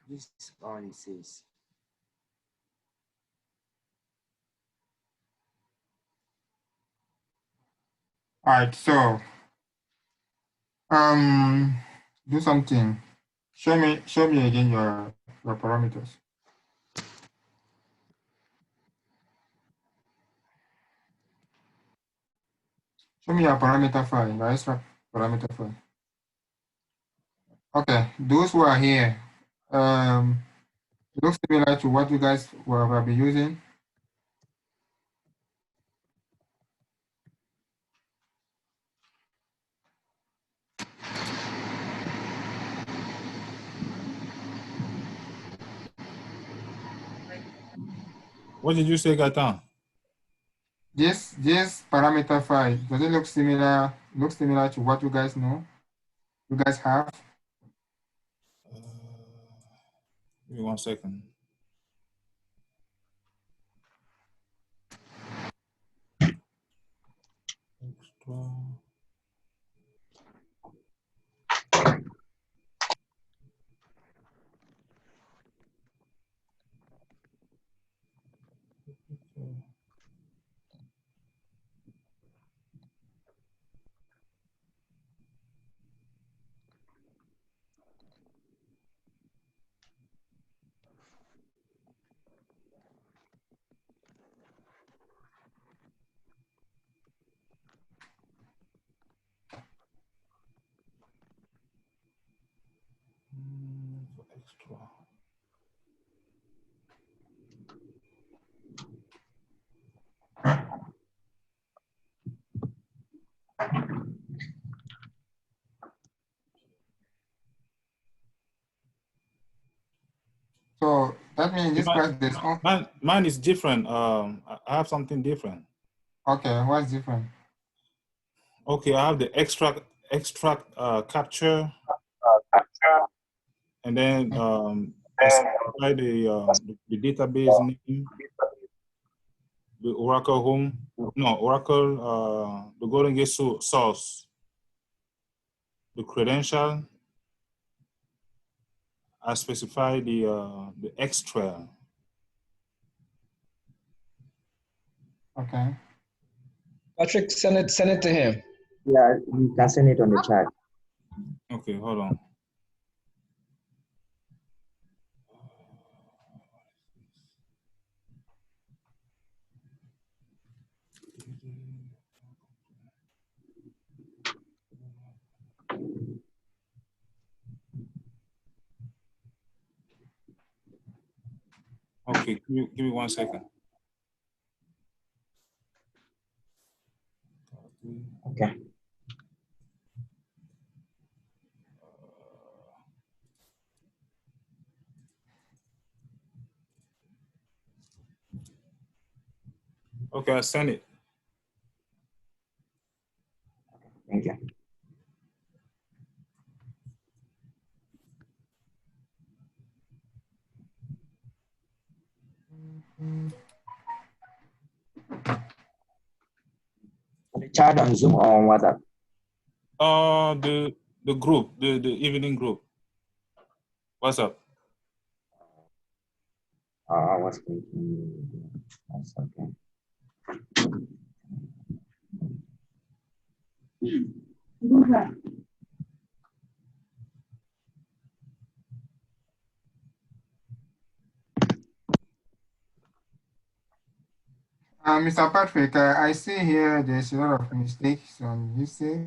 This is all it says. All right. So, do something. Show me again your parameters. Show me your parameter file, your extra parameter file. Okay, those who are here, it looks similar to what you guys will be using. What did you say, Gatan? This parameter file, does it look similar? Looks similar to what you guys know? You guys have? Give me 1 second. That means this class there's Mine is different. I have something different. okay, what's different? Okay, I have the extract capture, and then I specify the database name, the Oracle home, no Oracle, the Golden Gate source, the credential. I specify the extra. Okay. Patrick, send it to him. Yeah, you can send it on the chat. Okay, hold on. Okay, give me 1 second. Okay. Okay, I send it. Thank you. The chat on Zoom or on WhatsApp? The group, the evening group. What's up? I was thinking. That's okay. Mr. Patrick, I see here there's a lot of mistakes on you say.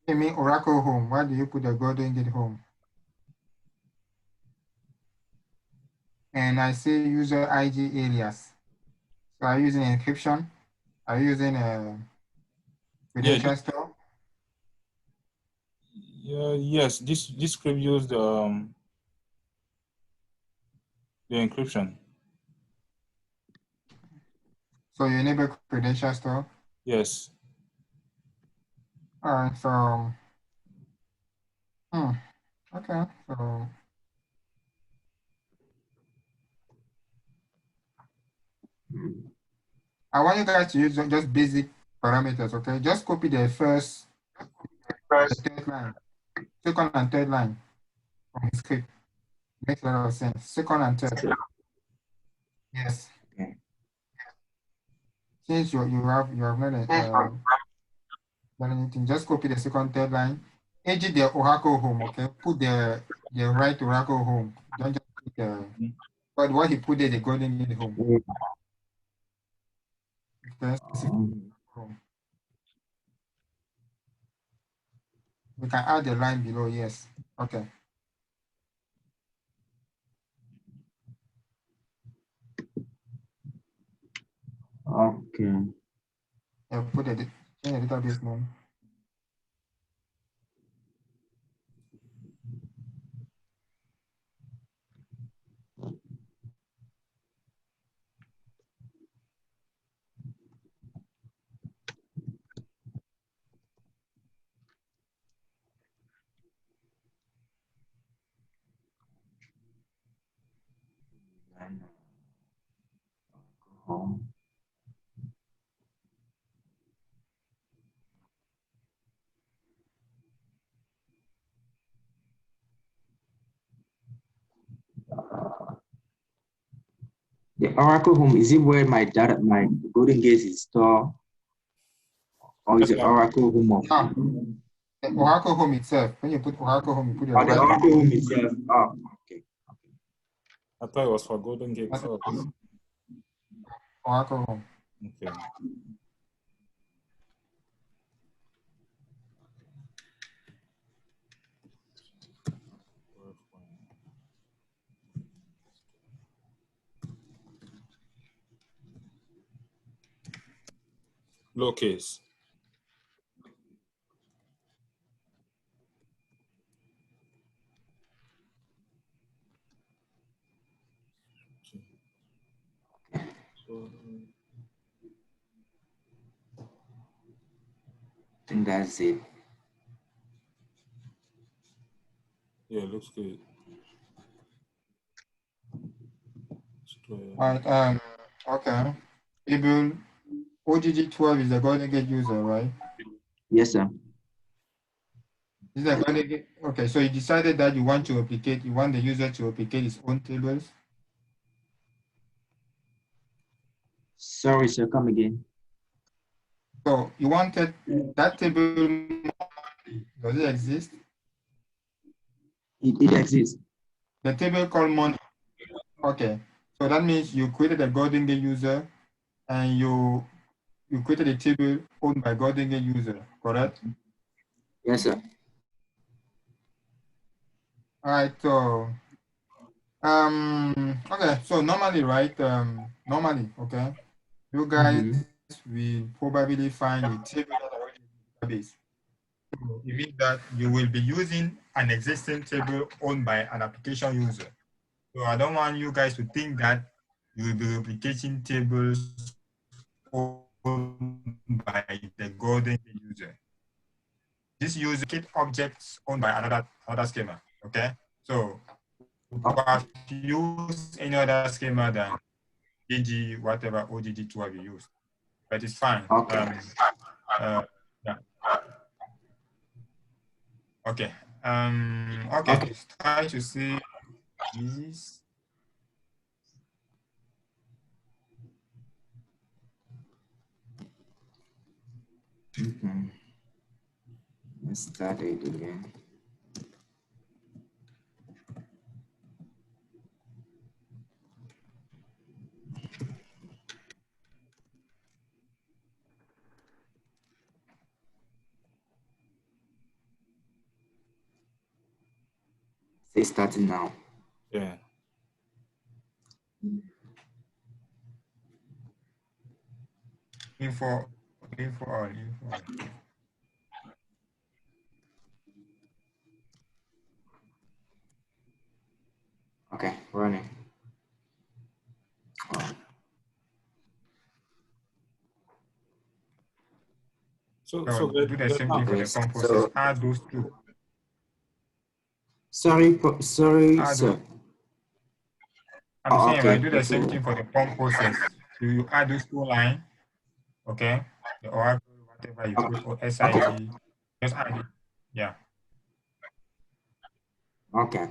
You mean Oracle Home. Why do you put the Golden Gate Home? And I see user IG alias. So are you using encryption? Are you using a credential store? Yeah, yes. This script used the encryption. So you enable credential store? Yes. All right, so okay, so I want you guys to use just basic parameters, okay? Just copy the first, the third line, second and third line from the script. Makes a lot of sense. Second and third. Yes. Okay. Since you have not done anything, just copy the second, third line. Edit the Oracle home, okay? Put the right Oracle home. Don't just put but what he put there, the Golden Gate home. Okay, home. We can add the line below, yes. Okay. Okay. Put the change the database name. Home. The Oracle home, is it where my Golden Gate is stored? Or is it Oracle home of The Oracle home itself. When you put Oracle home, you put the the Oracle home itself? Oh, okay. I thought it was for Golden Gate first. Oracle home. Okay. Lowercase. think that's it. Yeah, looks good. All right. Okay. Table OGG12 is the Golden Gate user, right? Yes, sir. This is the Golden Gate. Okay, so you decided that you want the user to replicate his own tables. Sorry, sir. Come again. So you wanted that table. Does it exist? It exists. The table called money. Okay. So that means you created a Golden Gate user and you created a table owned by Golden Gate user, correct? Yes, sir. All right. So okay. So normally, right? Okay. You guys will probably find a table that already in the database. So it means that you will be using an existing table owned by an application user. So I don't want you guys to think that you will be replicating tables owned by the Golden Gate user. This user kit objects owned by another schema. Okay. So you have to use any other schema than GG, whatever OGG2 you use. But it's fine. Okay. Yeah. Okay. Okay. Try to see this. Let's start it again. Say starting now. Yeah. Info. Okay, running. So do the same thing for the composers. So, Add those two. sorry, Add sir. I'm saying, okay. right, do the same thing for the composers. So you add those two lines, okay? The Oracle, whatever you put, or SIG, Okay. just add it. Yeah. Okay.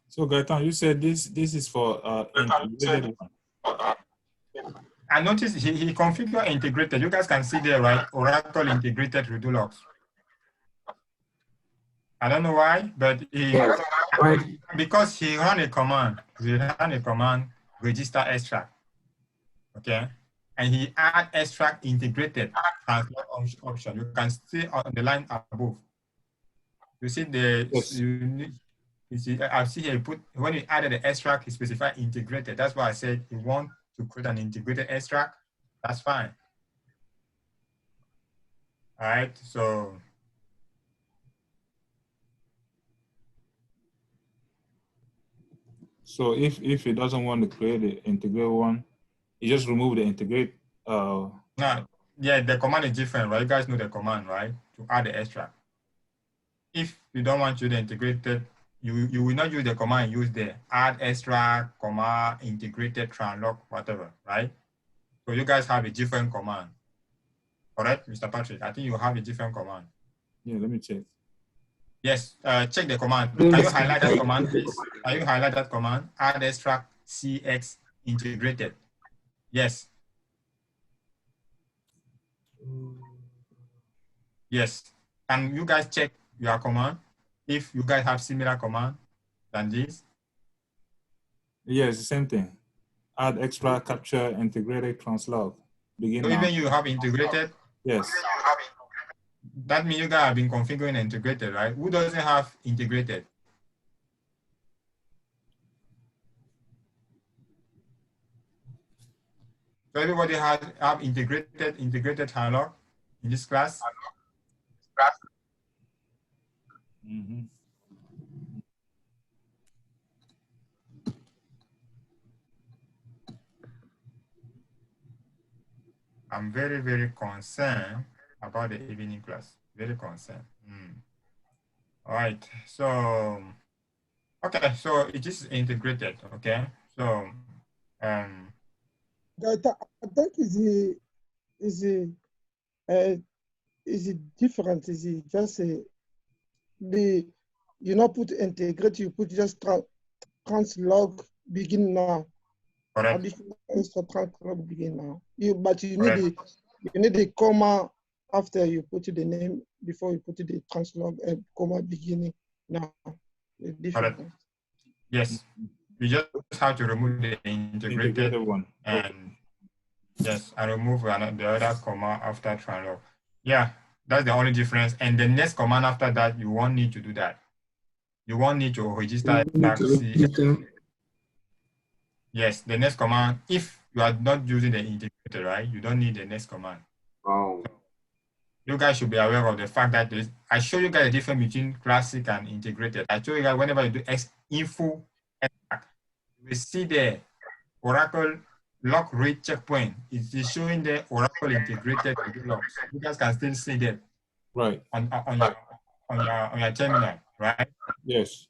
So Gaetan, you said this is for integrated one. I noticed he configured integrated. You guys can see there, right? Oracle integrated Redulux. I don't know why, but Yes. Right. because he ran a command. Register extract. Okay. And he add extract integrated translate option. You can see on the line above. You see the Yes. you see I see here put when he added the extract, he specified integrated. That's why I said you want to create an integrated extract. That's fine. All right. So if he doesn't want to create the integrate one, he just remove the integrate. Now, yeah, the command is different, right? You guys know the command, right? To add the extract. If you don't want to do the integrated, you will not use the command, use the add extract, comma, integrated, translog, whatever, right? So you guys have a different command. Correct, Mr. Patrick? I think you have a different command. Yeah, let me check. Yes, check the command. Can you highlight that command, please? Can you highlight that command? Add extract CX integrated. Yes. Yes. Can you guys check your command? If you guys have similar command than this? Yeah, it's the same thing. Add extra capture integrated translog. Begin So now. even you have integrated? Yes. That means you guys have been configuring integrated, right? Who doesn't have integrated? So everybody have integrated translog in this class? Mm-hmm. I'm very, very concerned about the evening class. Very concerned. All right. So, okay. So it is integrated. Okay. So, um, I think is it different? Is it just the you not put integrate, you put just translog begin now. correct. Additional extra translog begin now. But you Correct. need the comma after you put the name before you put the translog comma beginning now. The difference. Correct. Yes. You just have to remove the integrated Integrated one. and yes, and remove the other comma after translog. Yeah, that's the only difference. And the next command after that, you won't need to do that. You won't need to register taxi. Yes, the next command, if you are not using the integrated, right, you don't need the next command. Oh, You guys should be aware of the fact that I show you guys the difference between classic and integrated. I show you guys whenever you do info, you will see the Oracle lock rate checkpoint. It is showing the Oracle integrated logs. You guys can still see them Right. on your terminal, right? Yes.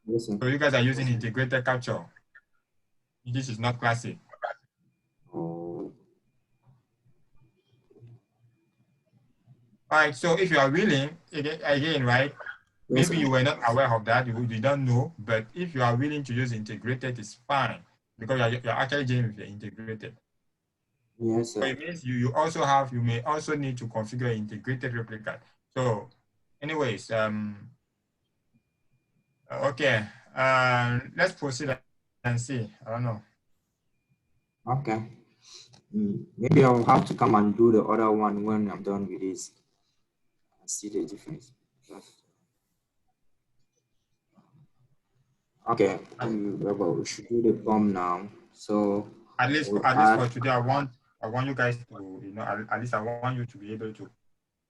listen. So you guys are using integrated capture. This is not classic. Oh, All right, so if you are willing, again, right, yes, maybe you were not aware of that, you don't know, but if you are willing to use integrated, it's fine because you're actually dealing with the integrated. yes, So sir. it means you also have, you may also need to configure integrated replica. So anyways, okay, let's proceed and see. I don't know. Okay. Maybe I'll have to come and do the other one when I'm done with this and see the difference. Okay, we should do the bomb now. So At least for today, I want you guys to, at least I want you to be able to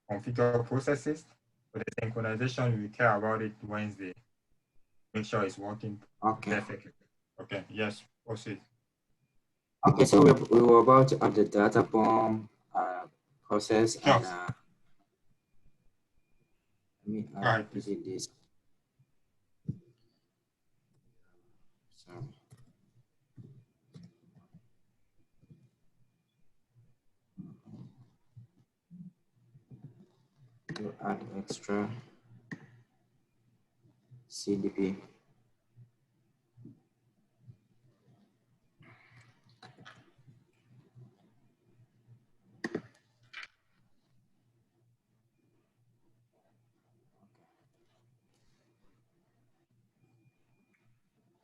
configure processes. For the synchronization, we care about it Wednesday. Make sure it's working perfectly. Okay, yes, proceed. Okay, so we were about to add the data bomb process Sure. and let me visit this. So to add extra CDP.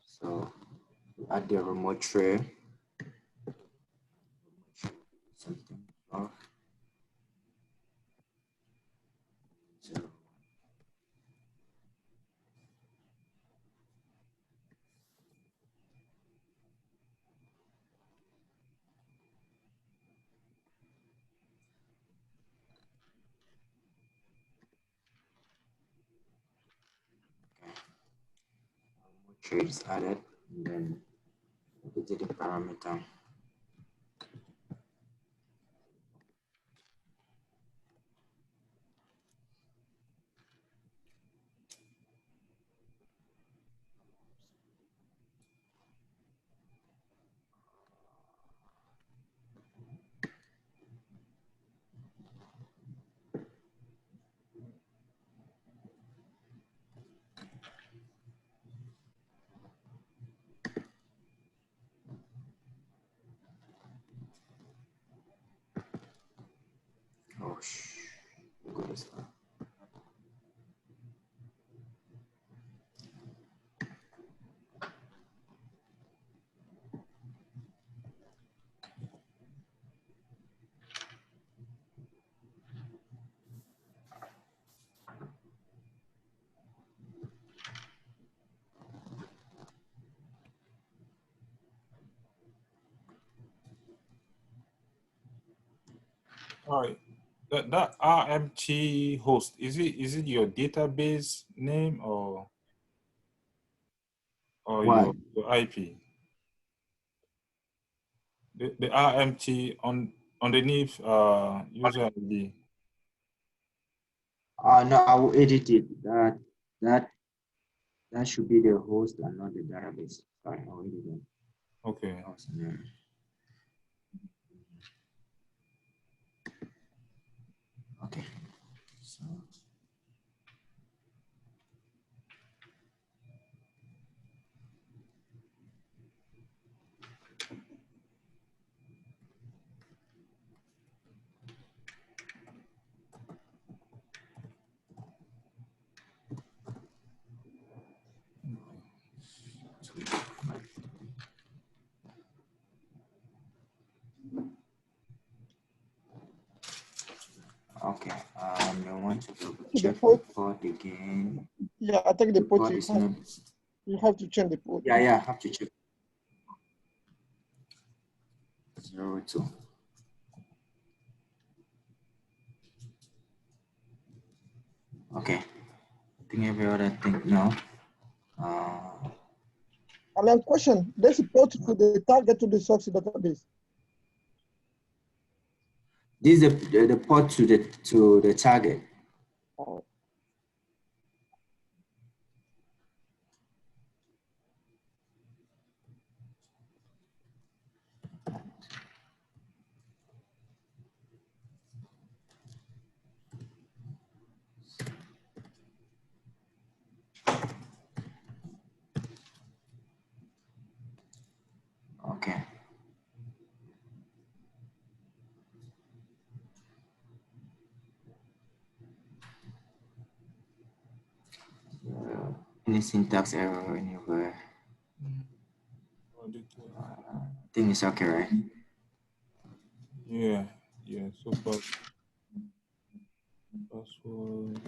So add the remote tray. Something off. So tray is added, and then we did the parameter. Oh, goodness. All right. That RMT host, is it your database name or your IP? The RMT on underneath user ID. No, I will edit it. That should be the host and not the database. Sorry, I'll edit it. Okay. Okay. So. Okay, I want to check the port again. Yeah, I think the port port is not. You have to change the port. Yeah, I have to check. 02. Okay, I think every other thing now. Alan, question, there's a port to the target to the source database. This is the port to the target. Oh. Okay. Any syntax error anywhere? I think it's okay, right? Yeah, so far. Password.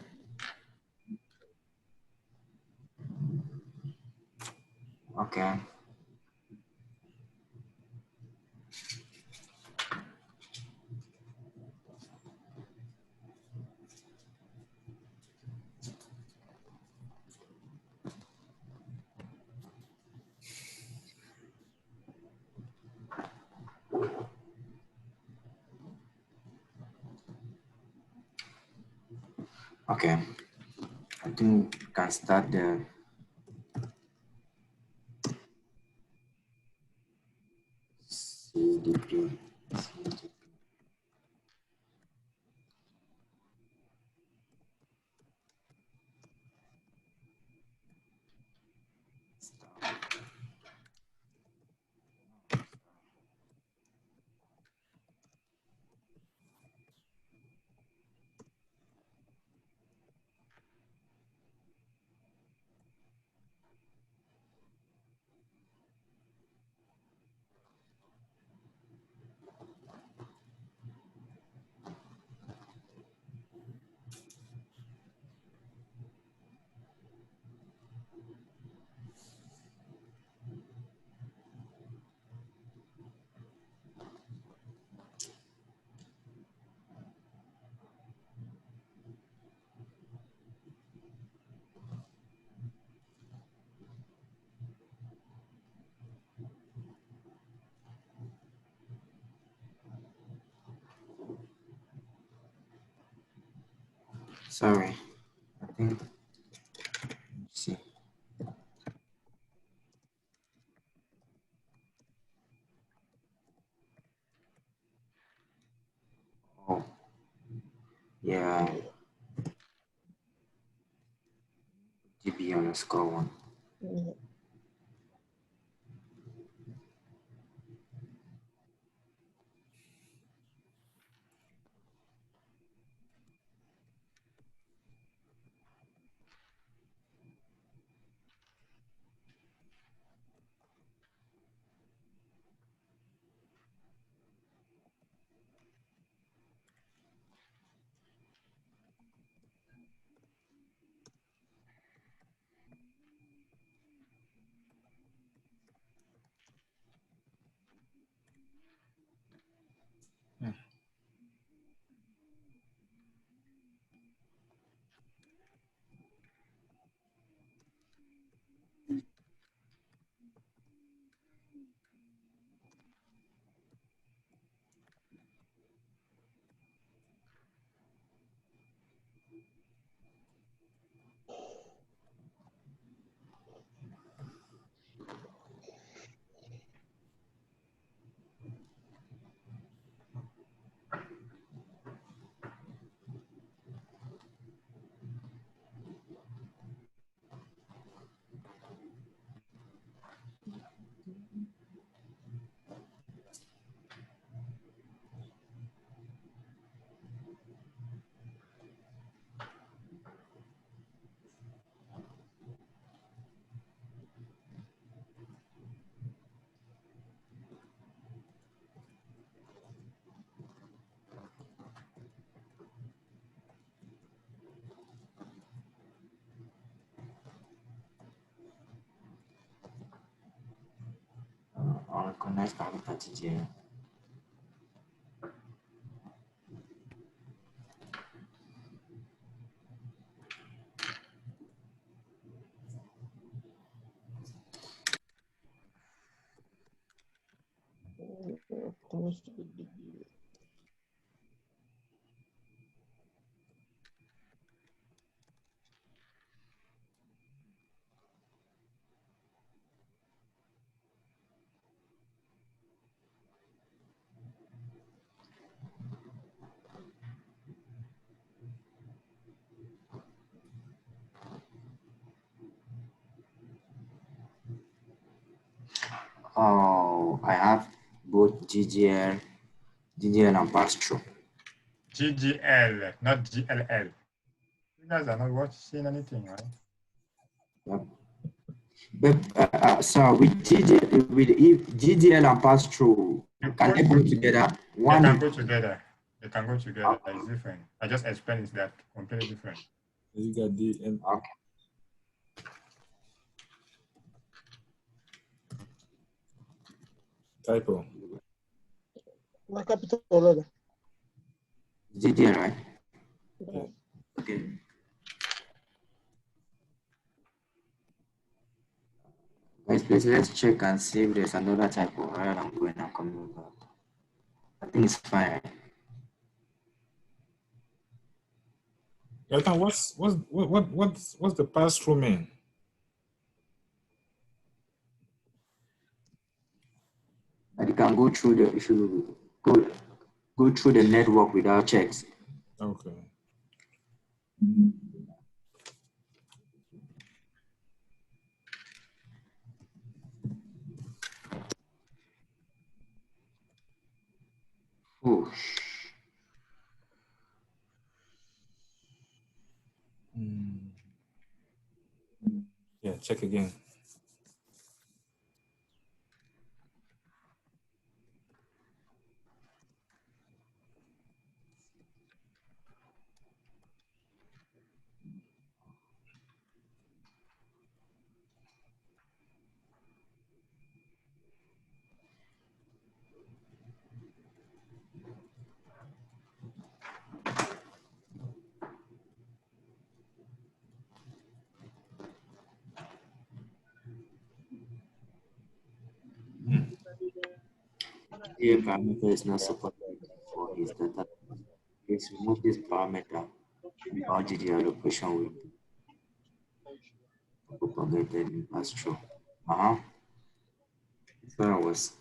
Okay. Okay, I think we can start the CDP. Sorry, I think, let's see. Oh, yeah. DB_1. Yeah. Recognize parameter TGL. Oh, I have both GGL and pass-through. GGL, not GLL. You guys are not watching anything, right? Yep. But so with GGL and pass-through, can they go together? They can go together. They can go together. It's different. I just explained it's that completely different. You got the and Okay. typo. La capital letter. GGL, right? Yeah. Okay. Guys, please let's check and see if there's another typo rather than going and coming back. I think it's fine. Elton, what's the pass-through mean? But you can go through the if you go through the network without checks. Okay. Oh. Yeah, check again. The parameter is not supported for his data. Please remove this parameter without GDL operation will be propagated in pass-through. So I was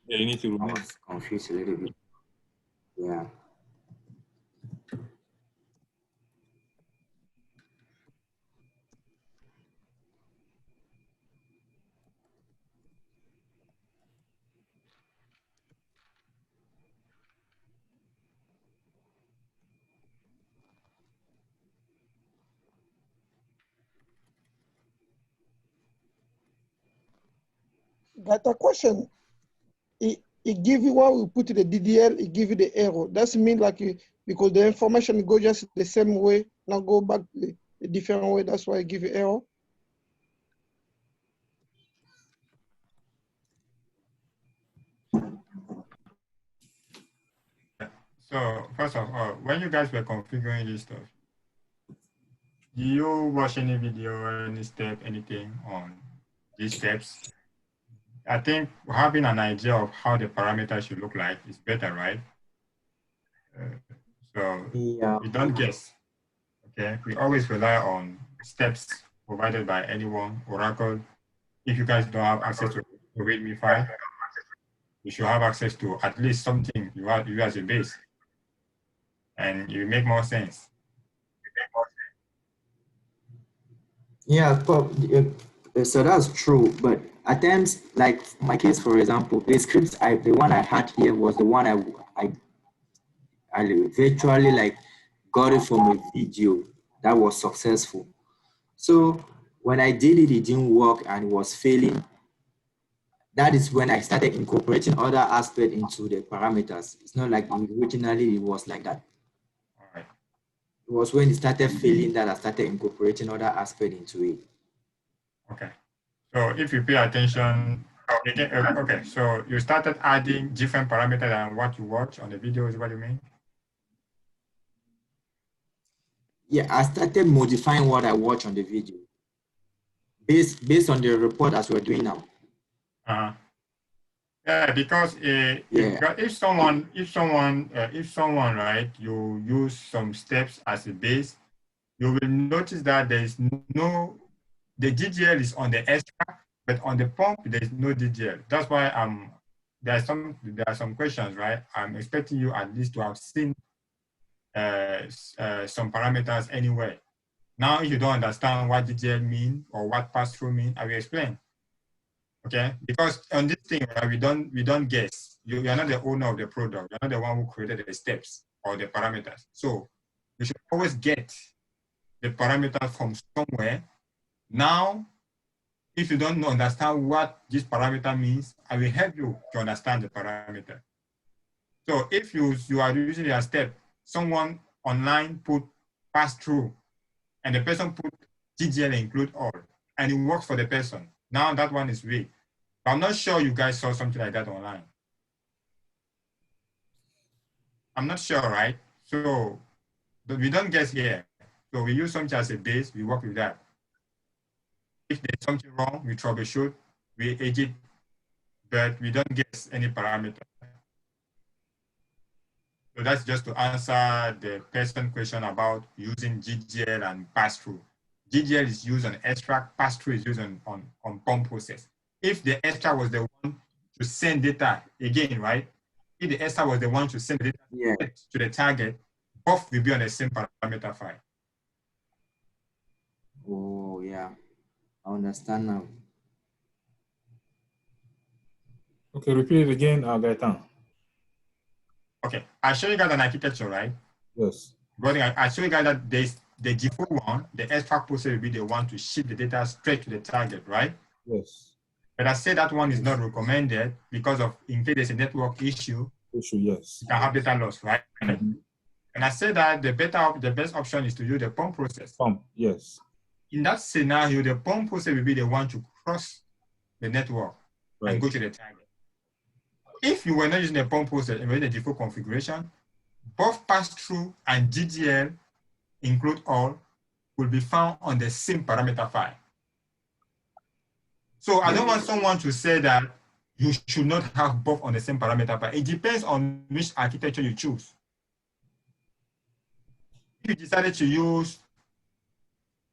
Yeah, you need to remove. confused a little bit. Yeah. Got a question. It give you what we put in the DDL, it give you the error. That's mean like because the information go just the same way, not go back a different way. That's why it give you error. So first of all, when you guys were configuring this stuff, do you watch any video, any step, anything on these steps? I think having an idea of how the parameters should look like is better, right? So Yeah. we don't guess. Okay, we always rely on steps provided by anyone, Oracle. If you guys don't have access to README file, you should have access to at least something you as a base, and it will make more sense. Yeah, so that's true. But at times, like my case, for example, the scripts the one I had here was the one I virtually like got it from a video that was successful. So when I did it, it didn't work and it was failing. That is when I started incorporating other aspects into the parameters. It's not like originally it was like that. All right. It was when it started failing that I started incorporating other aspects into it. Okay. So if you pay attention Okay, okay, so you started adding different parameters than what you watch on the video, is what you mean? Yeah, I started modifying what I watch on the video based on the report as we're doing now. Uh-huh. Yeah, because Yeah. if someone, right, you use some steps as a base, you will notice that there is no, the DGL is on the extract, but on the pump there is no DGL. That's why there are some questions, right? I'm expecting you at least to have seen some parameters anyway. Now, if you don't understand what DGL mean or what pass-through mean, I will explain. Okay, because on this thing, right, we don't guess. You are not the owner of the product. You're not the one who created the steps or the parameters. So you should always get the parameters from somewhere. Now, if you don't understand what this parameter means, I will help you to understand the parameter. So if you are using a step, someone online put pass through, and the person put DGL include all, and it works for the person. Now that one is weak. I'm not sure you guys saw something like that online. I'm not sure, right? So, but we don't guess here. So we use something as a base, we work with that. If there's something wrong, we troubleshoot, we edit, but we don't guess any parameter. So that's just to answer the person question about using GGL and pass-through. GGL is used on extract, pass-through is used on pump process. If the extract was the one to send data, again, right? If the extract was the one to send data to the target, both will be on the same parameter file. Oh, yeah. I understand now. Okay, repeat it again, Gaetan. Okay, I show you guys an architecture, right? Yes. But I show you guys that there's the default one, the extract process will be the one to ship the data straight to the target, right? Yes. But I say that one is not recommended because of, in case there's a network issue, Yes. you can have data loss, right? Mm-hmm. And I say that the best option is to use the pump process. Pump, yes. In that scenario, the pump process will be the one to cross the network and go to the target. If you were not using the pump process and were in the default configuration, both pass-through and GGL include all will be found on the same parameter file. So I don't want someone to say that you should not have both on the same parameter file. It depends on which architecture you choose. If you decided to use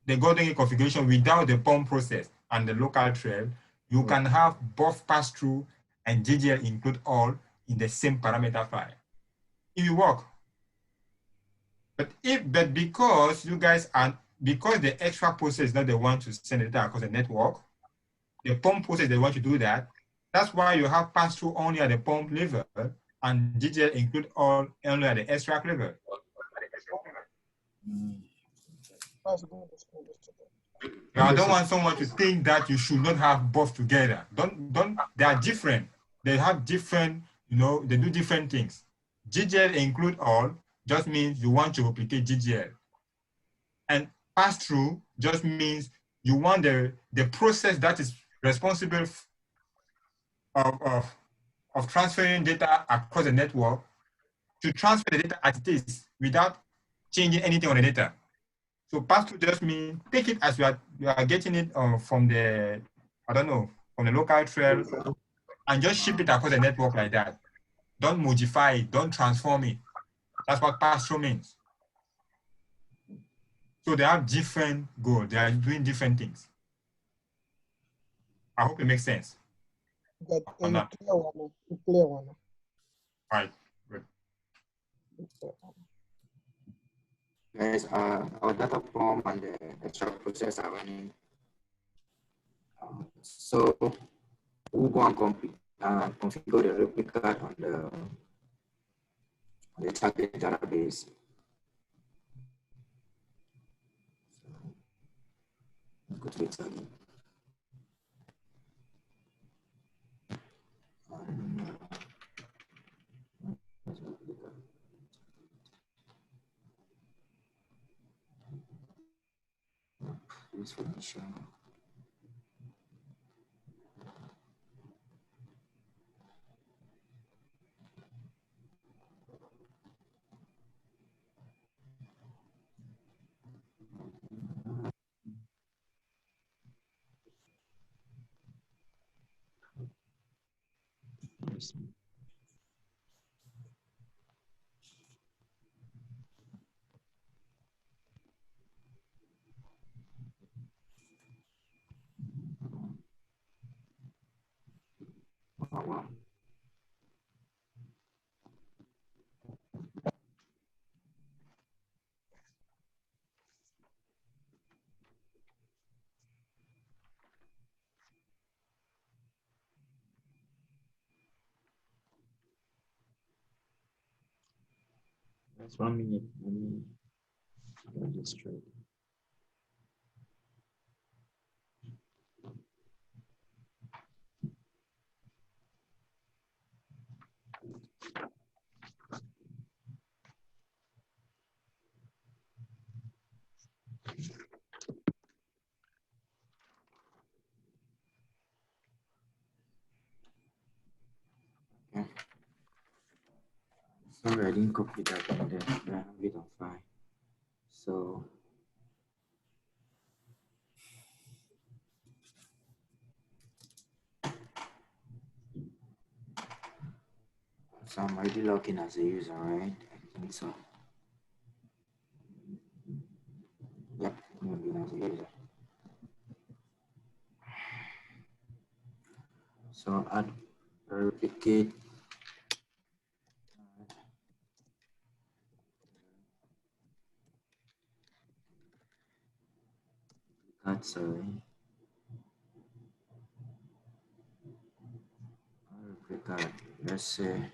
the Golden Gate configuration without the pump process and the local thread, you can have both pass-through and GGL include all in the same parameter file. It will work. But because you guys are, because the extra process is not the one to send the data across the network, the pump process they want to do that. That's why you have pass-through only at the pump level and GGL include all only at the extract level. Now, I don't want someone to think that you should not have both together. Don't. They are different. They have different, they do different things. GGL include all just means you want to replicate GGL. And pass-through just means you want the process that is responsible of transferring data across the network to transfer the data as it is without changing anything on the data. So pass-through just means take it as you are getting it from the, from the local trail and just ship it across the network like that. Don't modify it, don't transform it. That's what pass-through means. So they have different goals. They are doing different things. I hope it makes sense. Clear one. Right, good. Guys, our data form and the extra process are running. So we'll go and configure the replica on the target database. Go to the target. This one is showing. me. Wow. That's 1 minute. Let me get this straight. Okay. Sorry, I didn't copy that in there. I have it on file. So I'm already logged in as a user, right? I think so. Yep, I'm logged in as a user. So add replicate. Sorry. Replicate. Let's say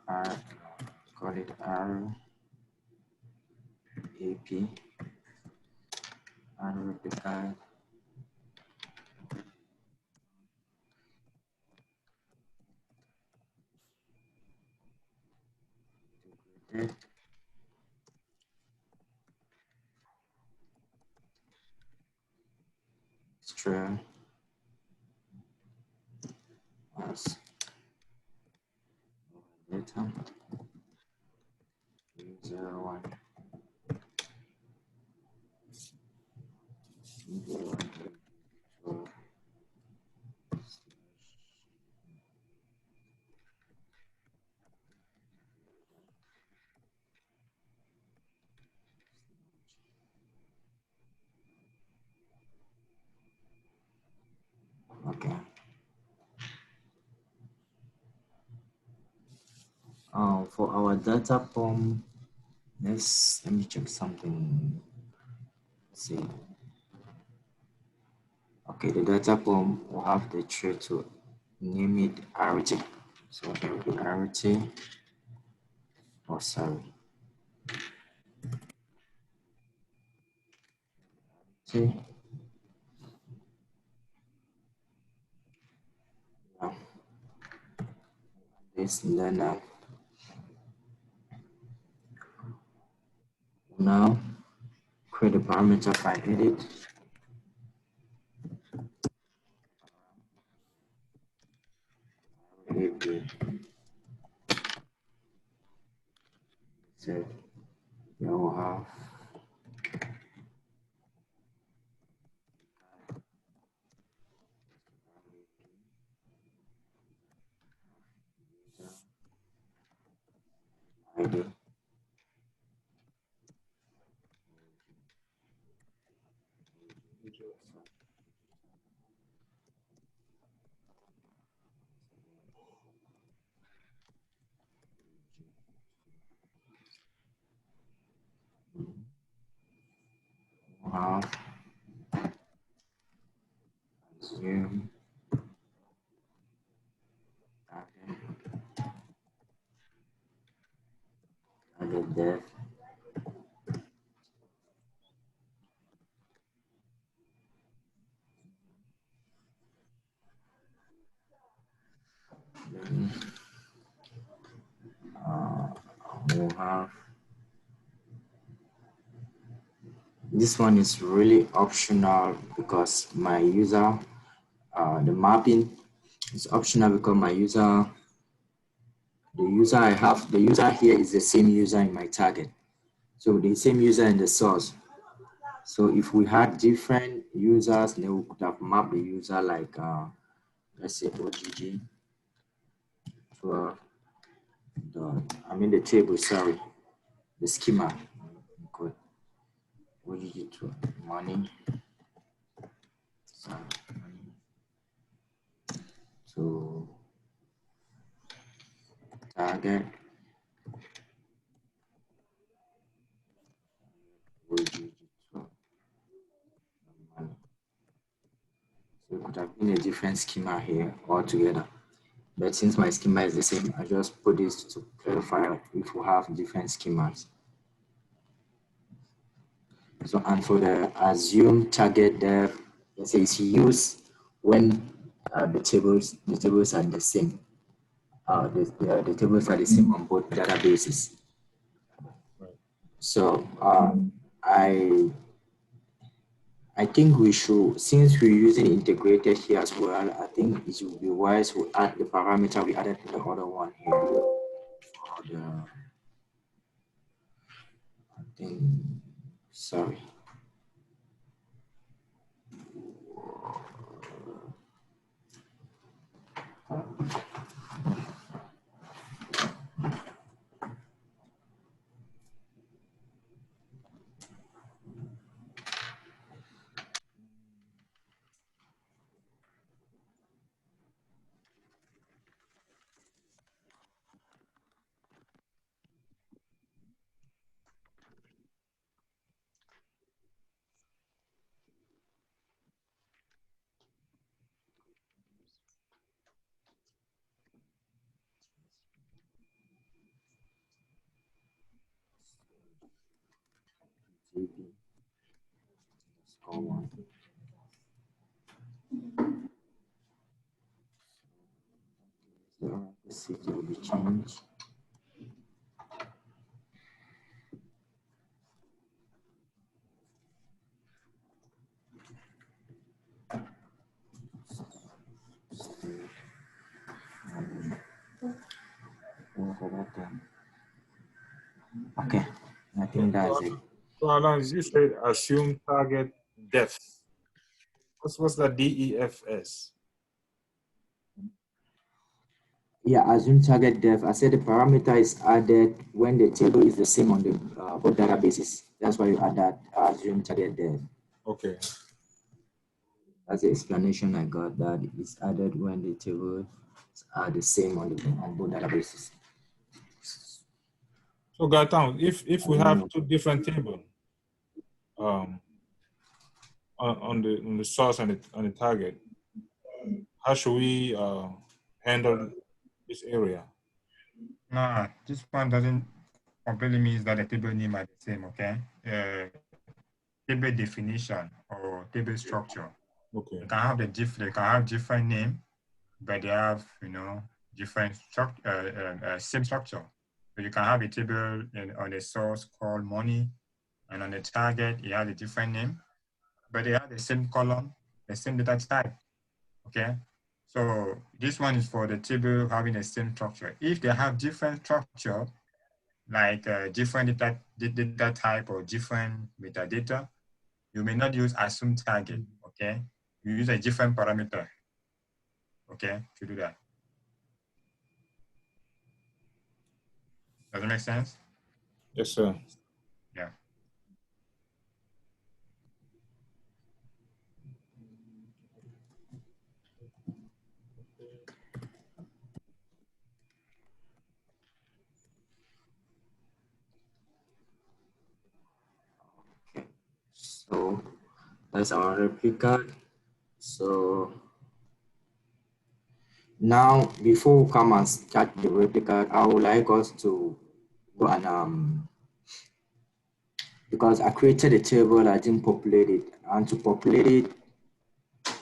R, call it R AP. R replicate. Extra as data 01. Okay. For our data form, let me check something. Let's see. Okay, the data form will have the trait to name it RT. So it will be RT. Oh, sorry. See. Yeah. This then now create a parameter by edit. So you will have ID. Wow. Zoom. Added that. Then we'll have this one is really optional because my user, the mapping is optional because my user, the user here is the same user in my target. So the same user in the source. So if we had different users, then we could have mapped the user like, let's say OGG. the table, sorry, the schema. Good. What did you do? Money. Sorry. So target. What did you do? Money. So it could have been a different schema here altogether. But since my schema is the same, I just put this to clarify if we have different schemas. So, and for the assume target depth, let's say it's used when the tables are the same. The tables are the same on both databases. So I think we should, since we're using integrated here as well, I think it would be wise to add the parameter we added to the other one here. For the, I think, sorry. The city will be changed. Okay, I think that's it. So Alan, you said assume target depth. What's the DEFS? Yeah, assume target depth. I said the parameter is added when the table is the same on the both databases. That's why you add that assume target depth. Okay. That's the explanation I got, that it's added when the tables are the same on both databases. So Gautam, if we have two different tables on the source and the target, how should we handle this area? No, this one doesn't completely means that the table name are the same, okay? Table definition or table structure. Okay. You can have they can have different name, but they have, different same structure. So you can have a table on a source called money, and on the target, it has a different name, but they have the same column, the same data type, okay? So this one is for the table having the same structure. If they have different structure, like different data type or different metadata, you may not use assume target, okay? You use a different parameter, okay, to do that. Does it make sense? Yes, sir. Yeah. So that's our replica. So now, before we come and start the replica, I would like us to go and because I created a table, I didn't populate it, and to populate it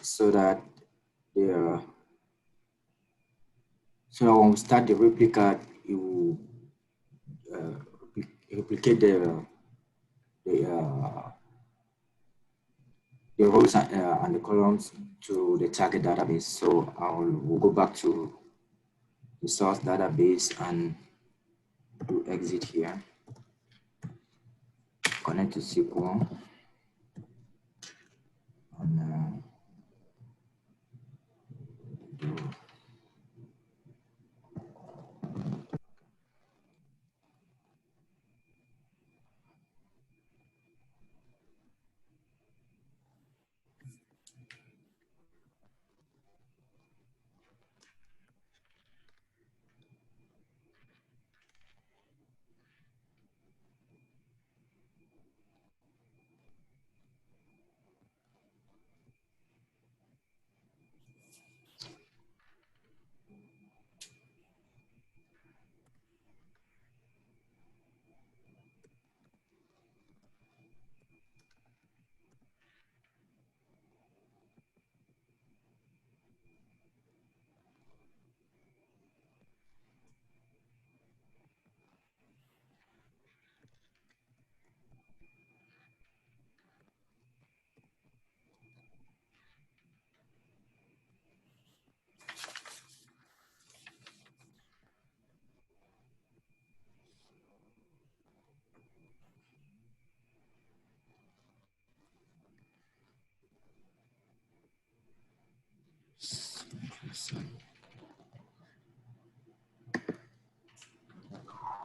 so that so when we start the replica, you replicate the rows and the columns to the target database. So we'll go back to the source database and do exit here. Connect to SQL. And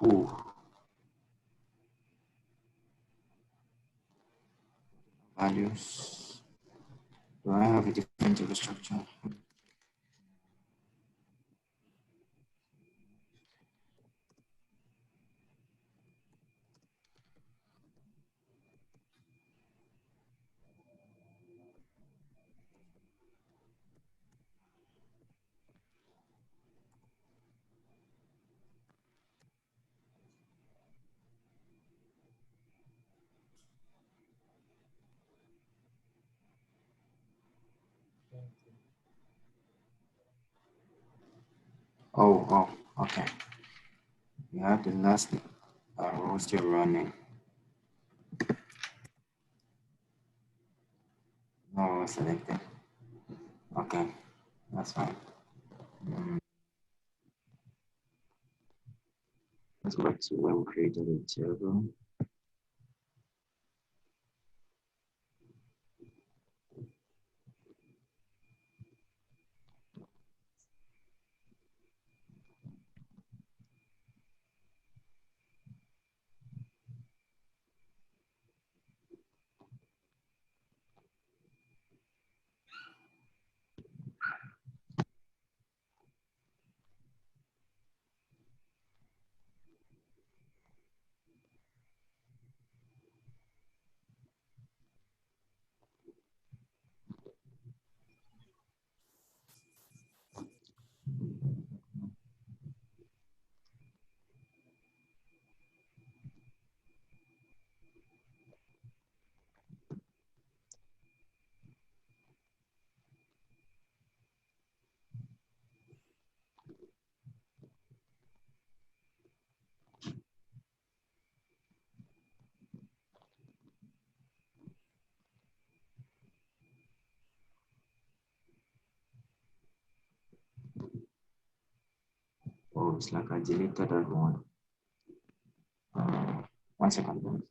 Ooh. Values. Do I have a different table structure? Oh, okay. You have the last row still running. No, selected. Okay, that's fine. Let's go back to when we created the table. Oh, it's like I deleted that one. 1 second.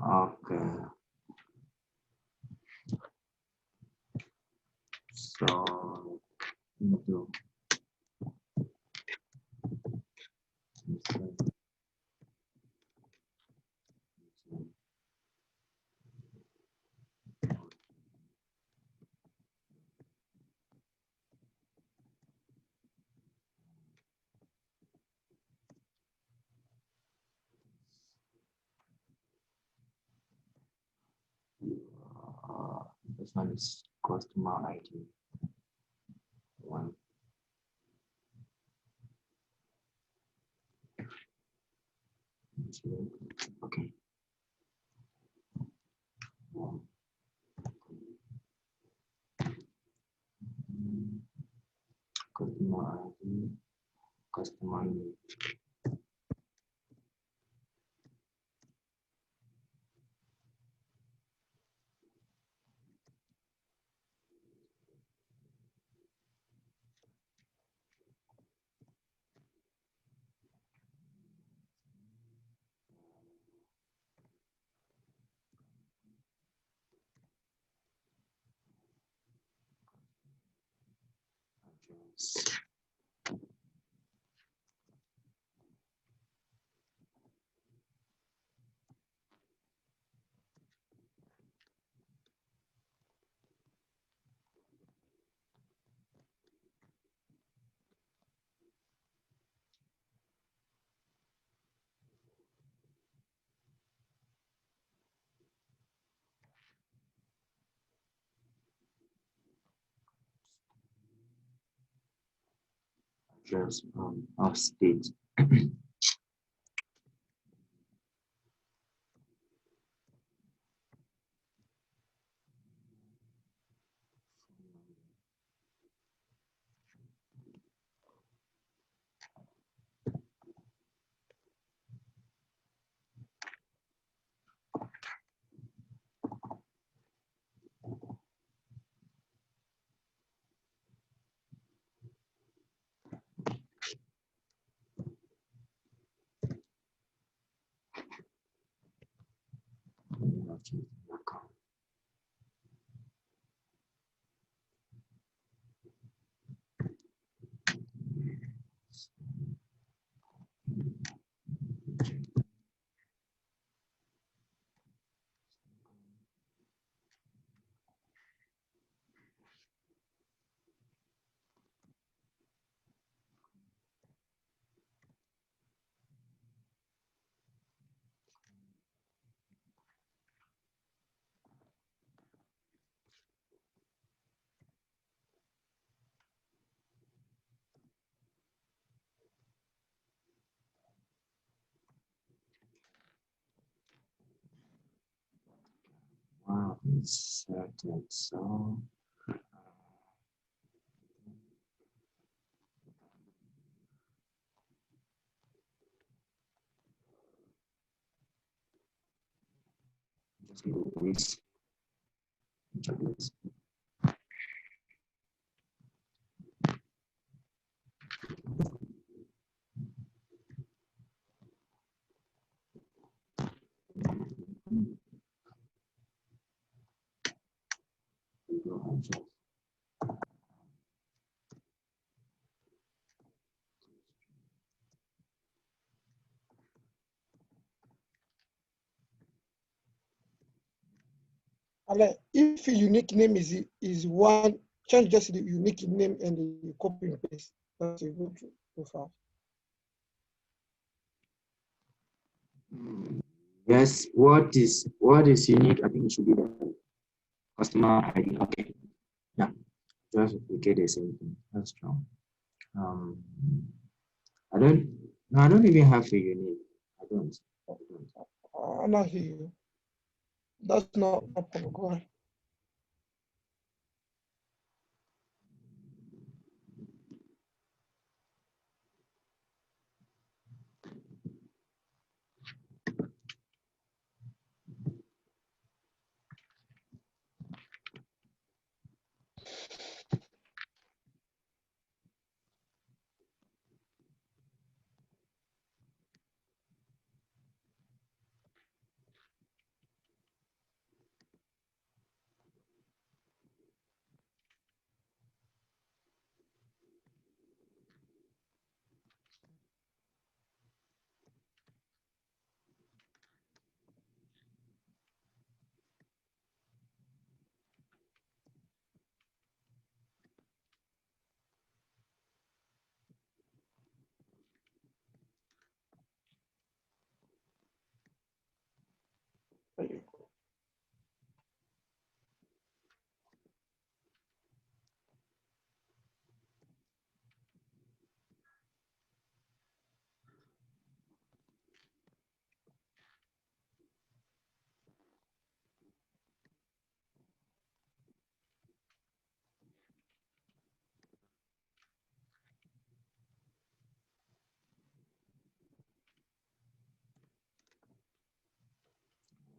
Okay. So into this one is customer ID. One. Two. Okay. One. customer name. Address. Address of state. Wow, inserted. So just do this. Ale, if a unique name is one, change just the unique name and the copy and paste. That's a good profile. Yes, what is unique? I think it should be the customer ID. Okay, yeah, just duplicate the same thing. That's strong. I don't. No, I don't even have a unique. I don't. I not hear you. That's not a problem. Go ahead.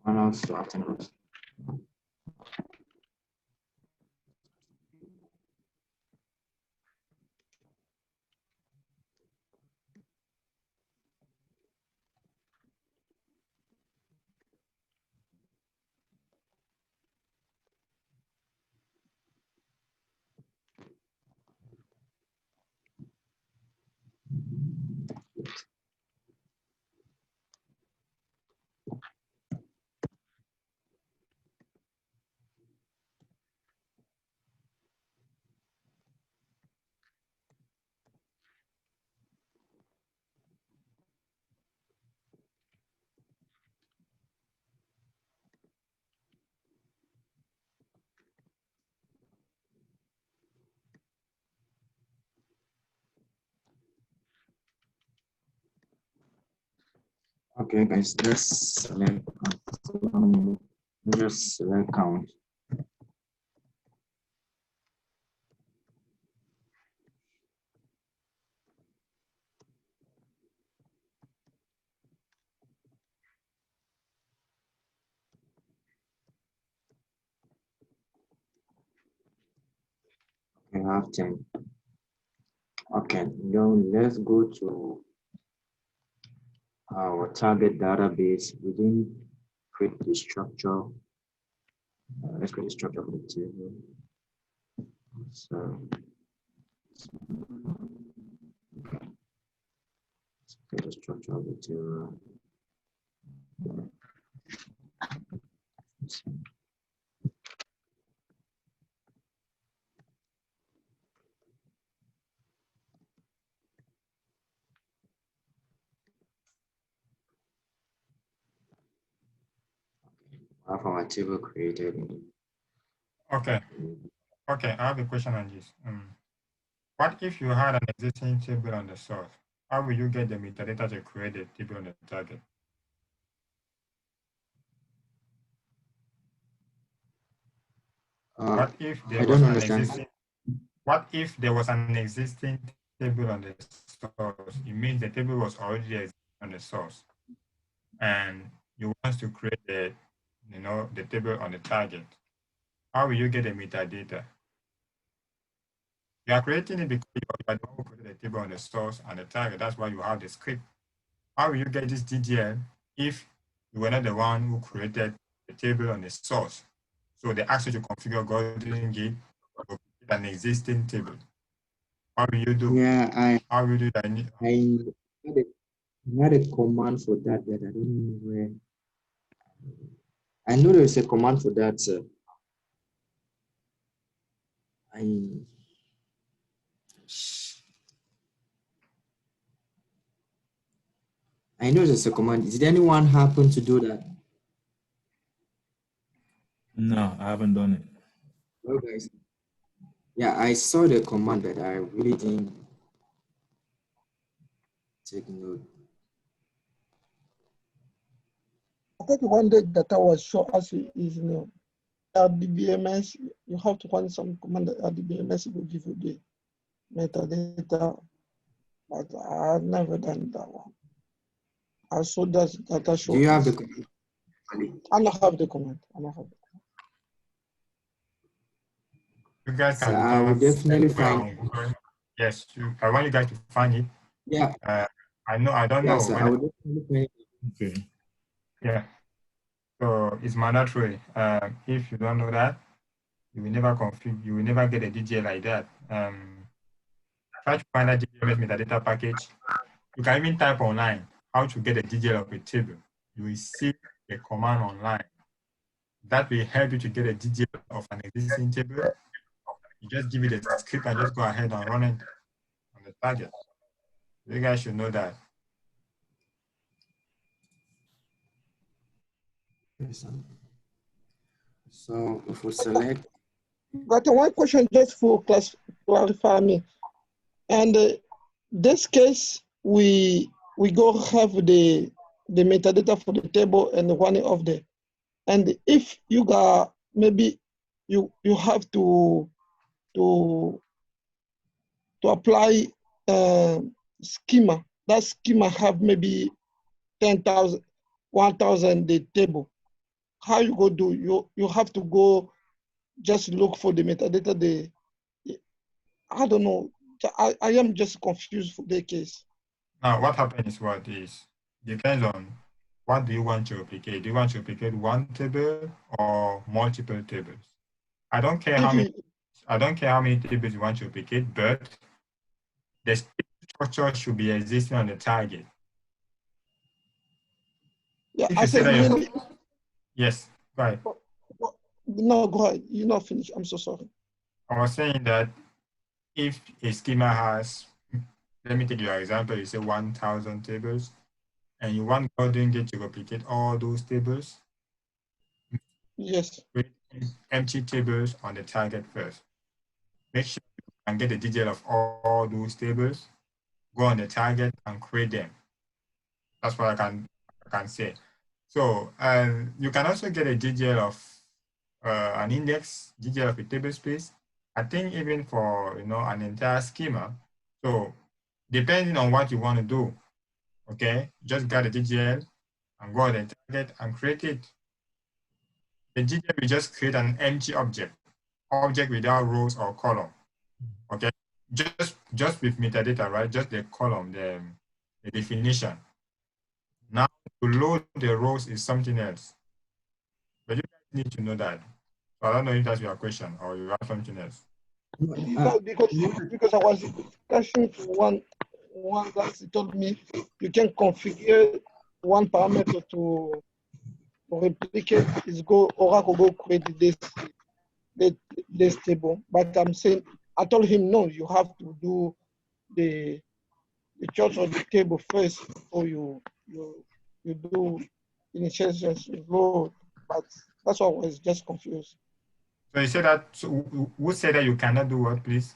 One else to attend. Okay, guys, let's select. Just select count. Okay, I have 10. Okay, now let's go to our target database. We didn't create the structure. Let's create the structure of the table. So, let's create the structure of the table. I have our table created. Okay. Okay, I have a question on this. What if you had an existing table on the source? How will you get the metadata to create the table on the target? What if I there don't was an understand. existing? What if there was an existing table on the source? It means the table was already existing on the source, and you want to create the table on the target. How will you get the metadata? You are creating it because you are the one who created the table on the source and the target. That's why you have the script. How will you get this DDL if you were not the one who created the table on the source? So they ask you to configure Golden Gate to create an existing table. How will you do? Yeah, How will you do that? I had a command for that, but I don't know where. I know there's a command for that, sir. I know there's a command. Did anyone happen to do that? No, I haven't done it. Well, guys. Yeah, I saw the command, but I really didn't take note. I think one day data was shown as is RDBMS. You have to run some command that RDBMS will give you the metadata, but I've never done that one. I saw that data show. Do you have the command? I don't have the command. I don't have it. You guys So can I will definitely find. Yes, I want you guys to find it. Yeah. I don't know. So I will definitely find it. Okay. Yeah. So it's mandatory. If you don't know that, you will never configure. You will never get a DDL like that. Try to find that DDL metadata package. You can even type online how to get a DDL of a table. You will see a command online that will help you to get a DDL of an existing table. You just give it a script and just go ahead and run it on the target. You guys should know that. So if we select. Got one question just for clarify me. And this case, we go have the metadata for the table and the one of the, and if you got maybe you have to apply schema. That schema have maybe 10,000, 1,000 the table. how you go do? You have to go just look for the metadata. I don't know. I am just confused for the case. Now, what happens is what is depends on what do you want to replicate. Do you want to replicate one table or multiple tables? I don't care how many. I don't care how many tables you want to replicate, but the structure should be existing on the target. Yeah, If I you say said that mainly. yes, go ahead. No, go ahead. You're not finished. I'm so sorry. I was saying that if a schema has, let me take your example, you say 1,000 tables, and you want Golden Gate to replicate all those tables, Yes. create empty tables on the target first. Make sure you can get the detail of all those tables, go on the target and create them. That's what I can say. So you can also get a DGL of an index, DGL of a table space. I think even for an entire schema. So depending on what you want to do, okay, just get a DGL and go on the target and create it. The DGL will just create an empty object without rows or column. Okay, just with metadata, right? Just the column, the definition. Now to load the rows is something else. But you guys need to know that. So I don't know if that's your question or you have something else. No, because I was discussing for one guy told me you can configure one parameter to replicate is go Oracle go create this table. But I'm saying I told him no, you have to do the church of the table first before you do initializations load. But that's why I was just confused. So you said that, so who said that you cannot do what, please?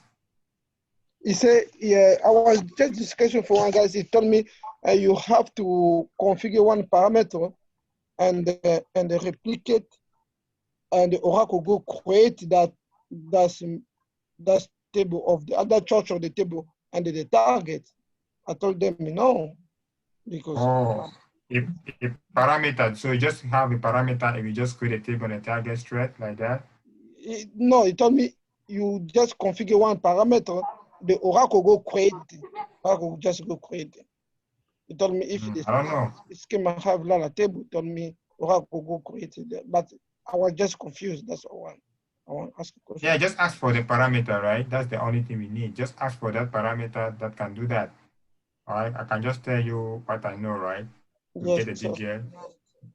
He said, yeah, I was just discussing for one guy. He told me you have to configure one parameter and replicate, and the Oracle go create that's table of the other church of the table and the target. I told them no, because a parameter. So you just have a parameter and you just create a table on a target thread like that? No, he told me you just configure one parameter, the Oracle go create it. Oracle just go create it. He told me if I don't know. the schema have a table, he told me Oracle go create it. But I was just confused. That's all I want to ask a question. Yeah, just ask for the parameter, right? That's the only thing we need. Just ask for that parameter that can do that. All right, I can just tell you what I know, right? To Yes, get a sir. DGL.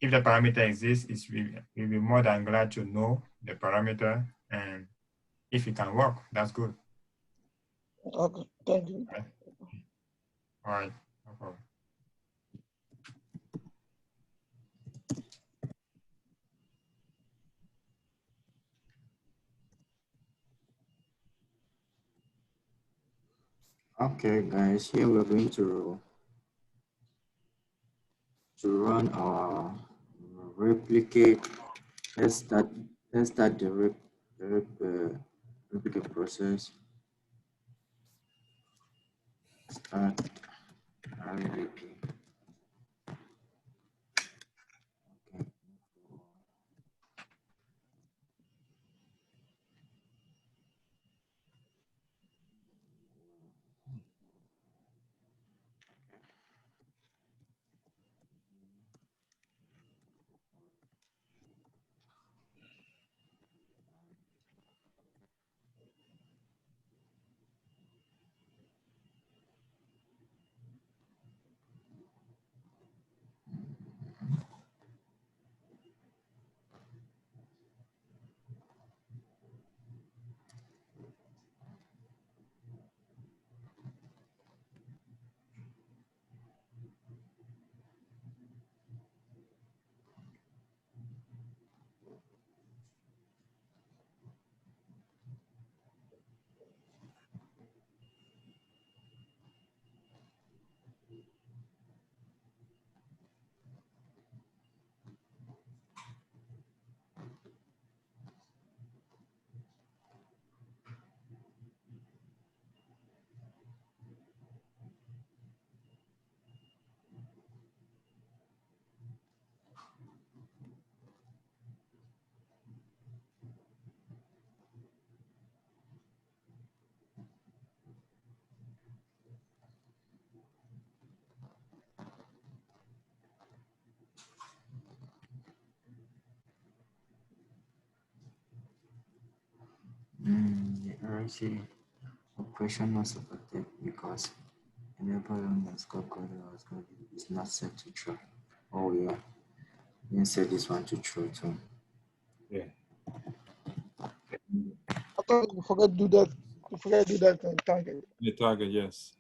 If the parameter exists, we'll be more than glad to know the parameter, and if it can work, that's good. Okay, thank you. All right, no problem. Okay, guys, here we're going to run our replicate. Let's start the replicate process. Start RVP. Okay. Currency operation not supported because enable underscore code is not set to true. Oh yeah. Then set this one to true too. Yeah. I thought you forgot to do that. You forgot to do that in target. The target, yes.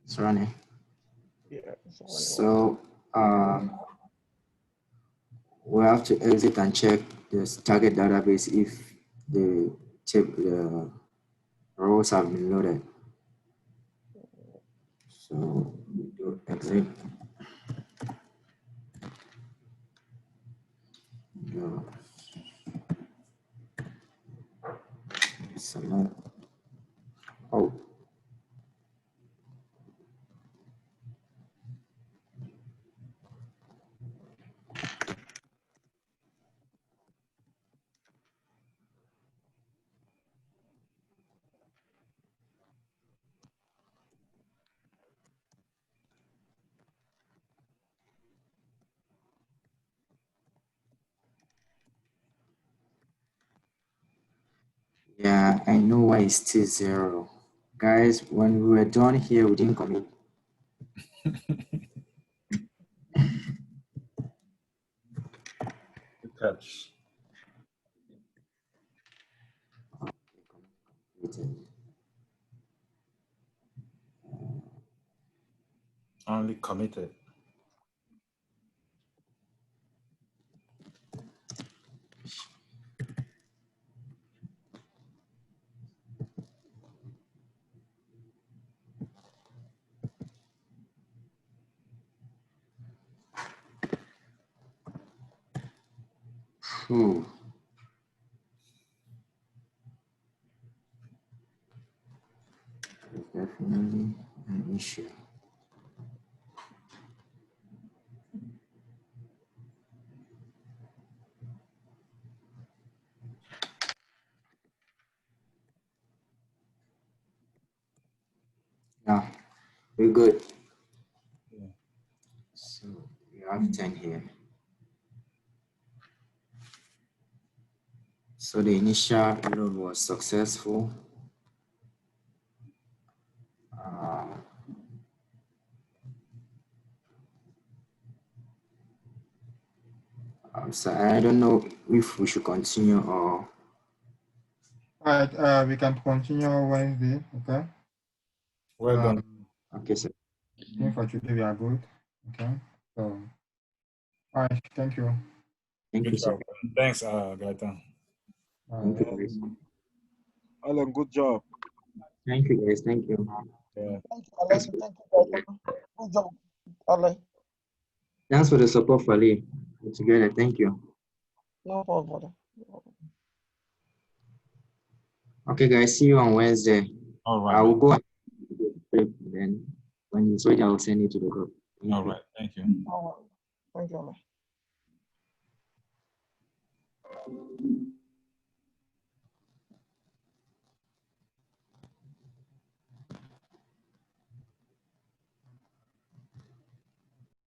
It's running. Yeah. So we have to exit and check this target database if the rows have been loaded. So we do exit. Go. Select. Oh. Yeah, I know why it's still 0. Guys, when we were done here, we didn't commit. Good catch. Only committed. Ooh. It's definitely an issue. Now, we're good. Yeah. So we have 10 here. So the initial load was successful. So I don't know if we should continue or. All right, we can continue Wednesday, okay? Well done. Okay, sir. I think for today we are good, okay? So, all right, thank you. Thank you, Good sir. job. Thanks, Gaetan. Thank you, guys. Alan, good job. Thank you, guys. Thank you. Yeah. Thank you, Alex. Thank you, good job, Alex. Thanks for the support, Fali. Together, thank you. No problem, brother. Okay, guys, see you on Wednesday. All right. I will go and then when it's ready, I will send it to the group. All right. Thank you. All right. Thank you, Alex.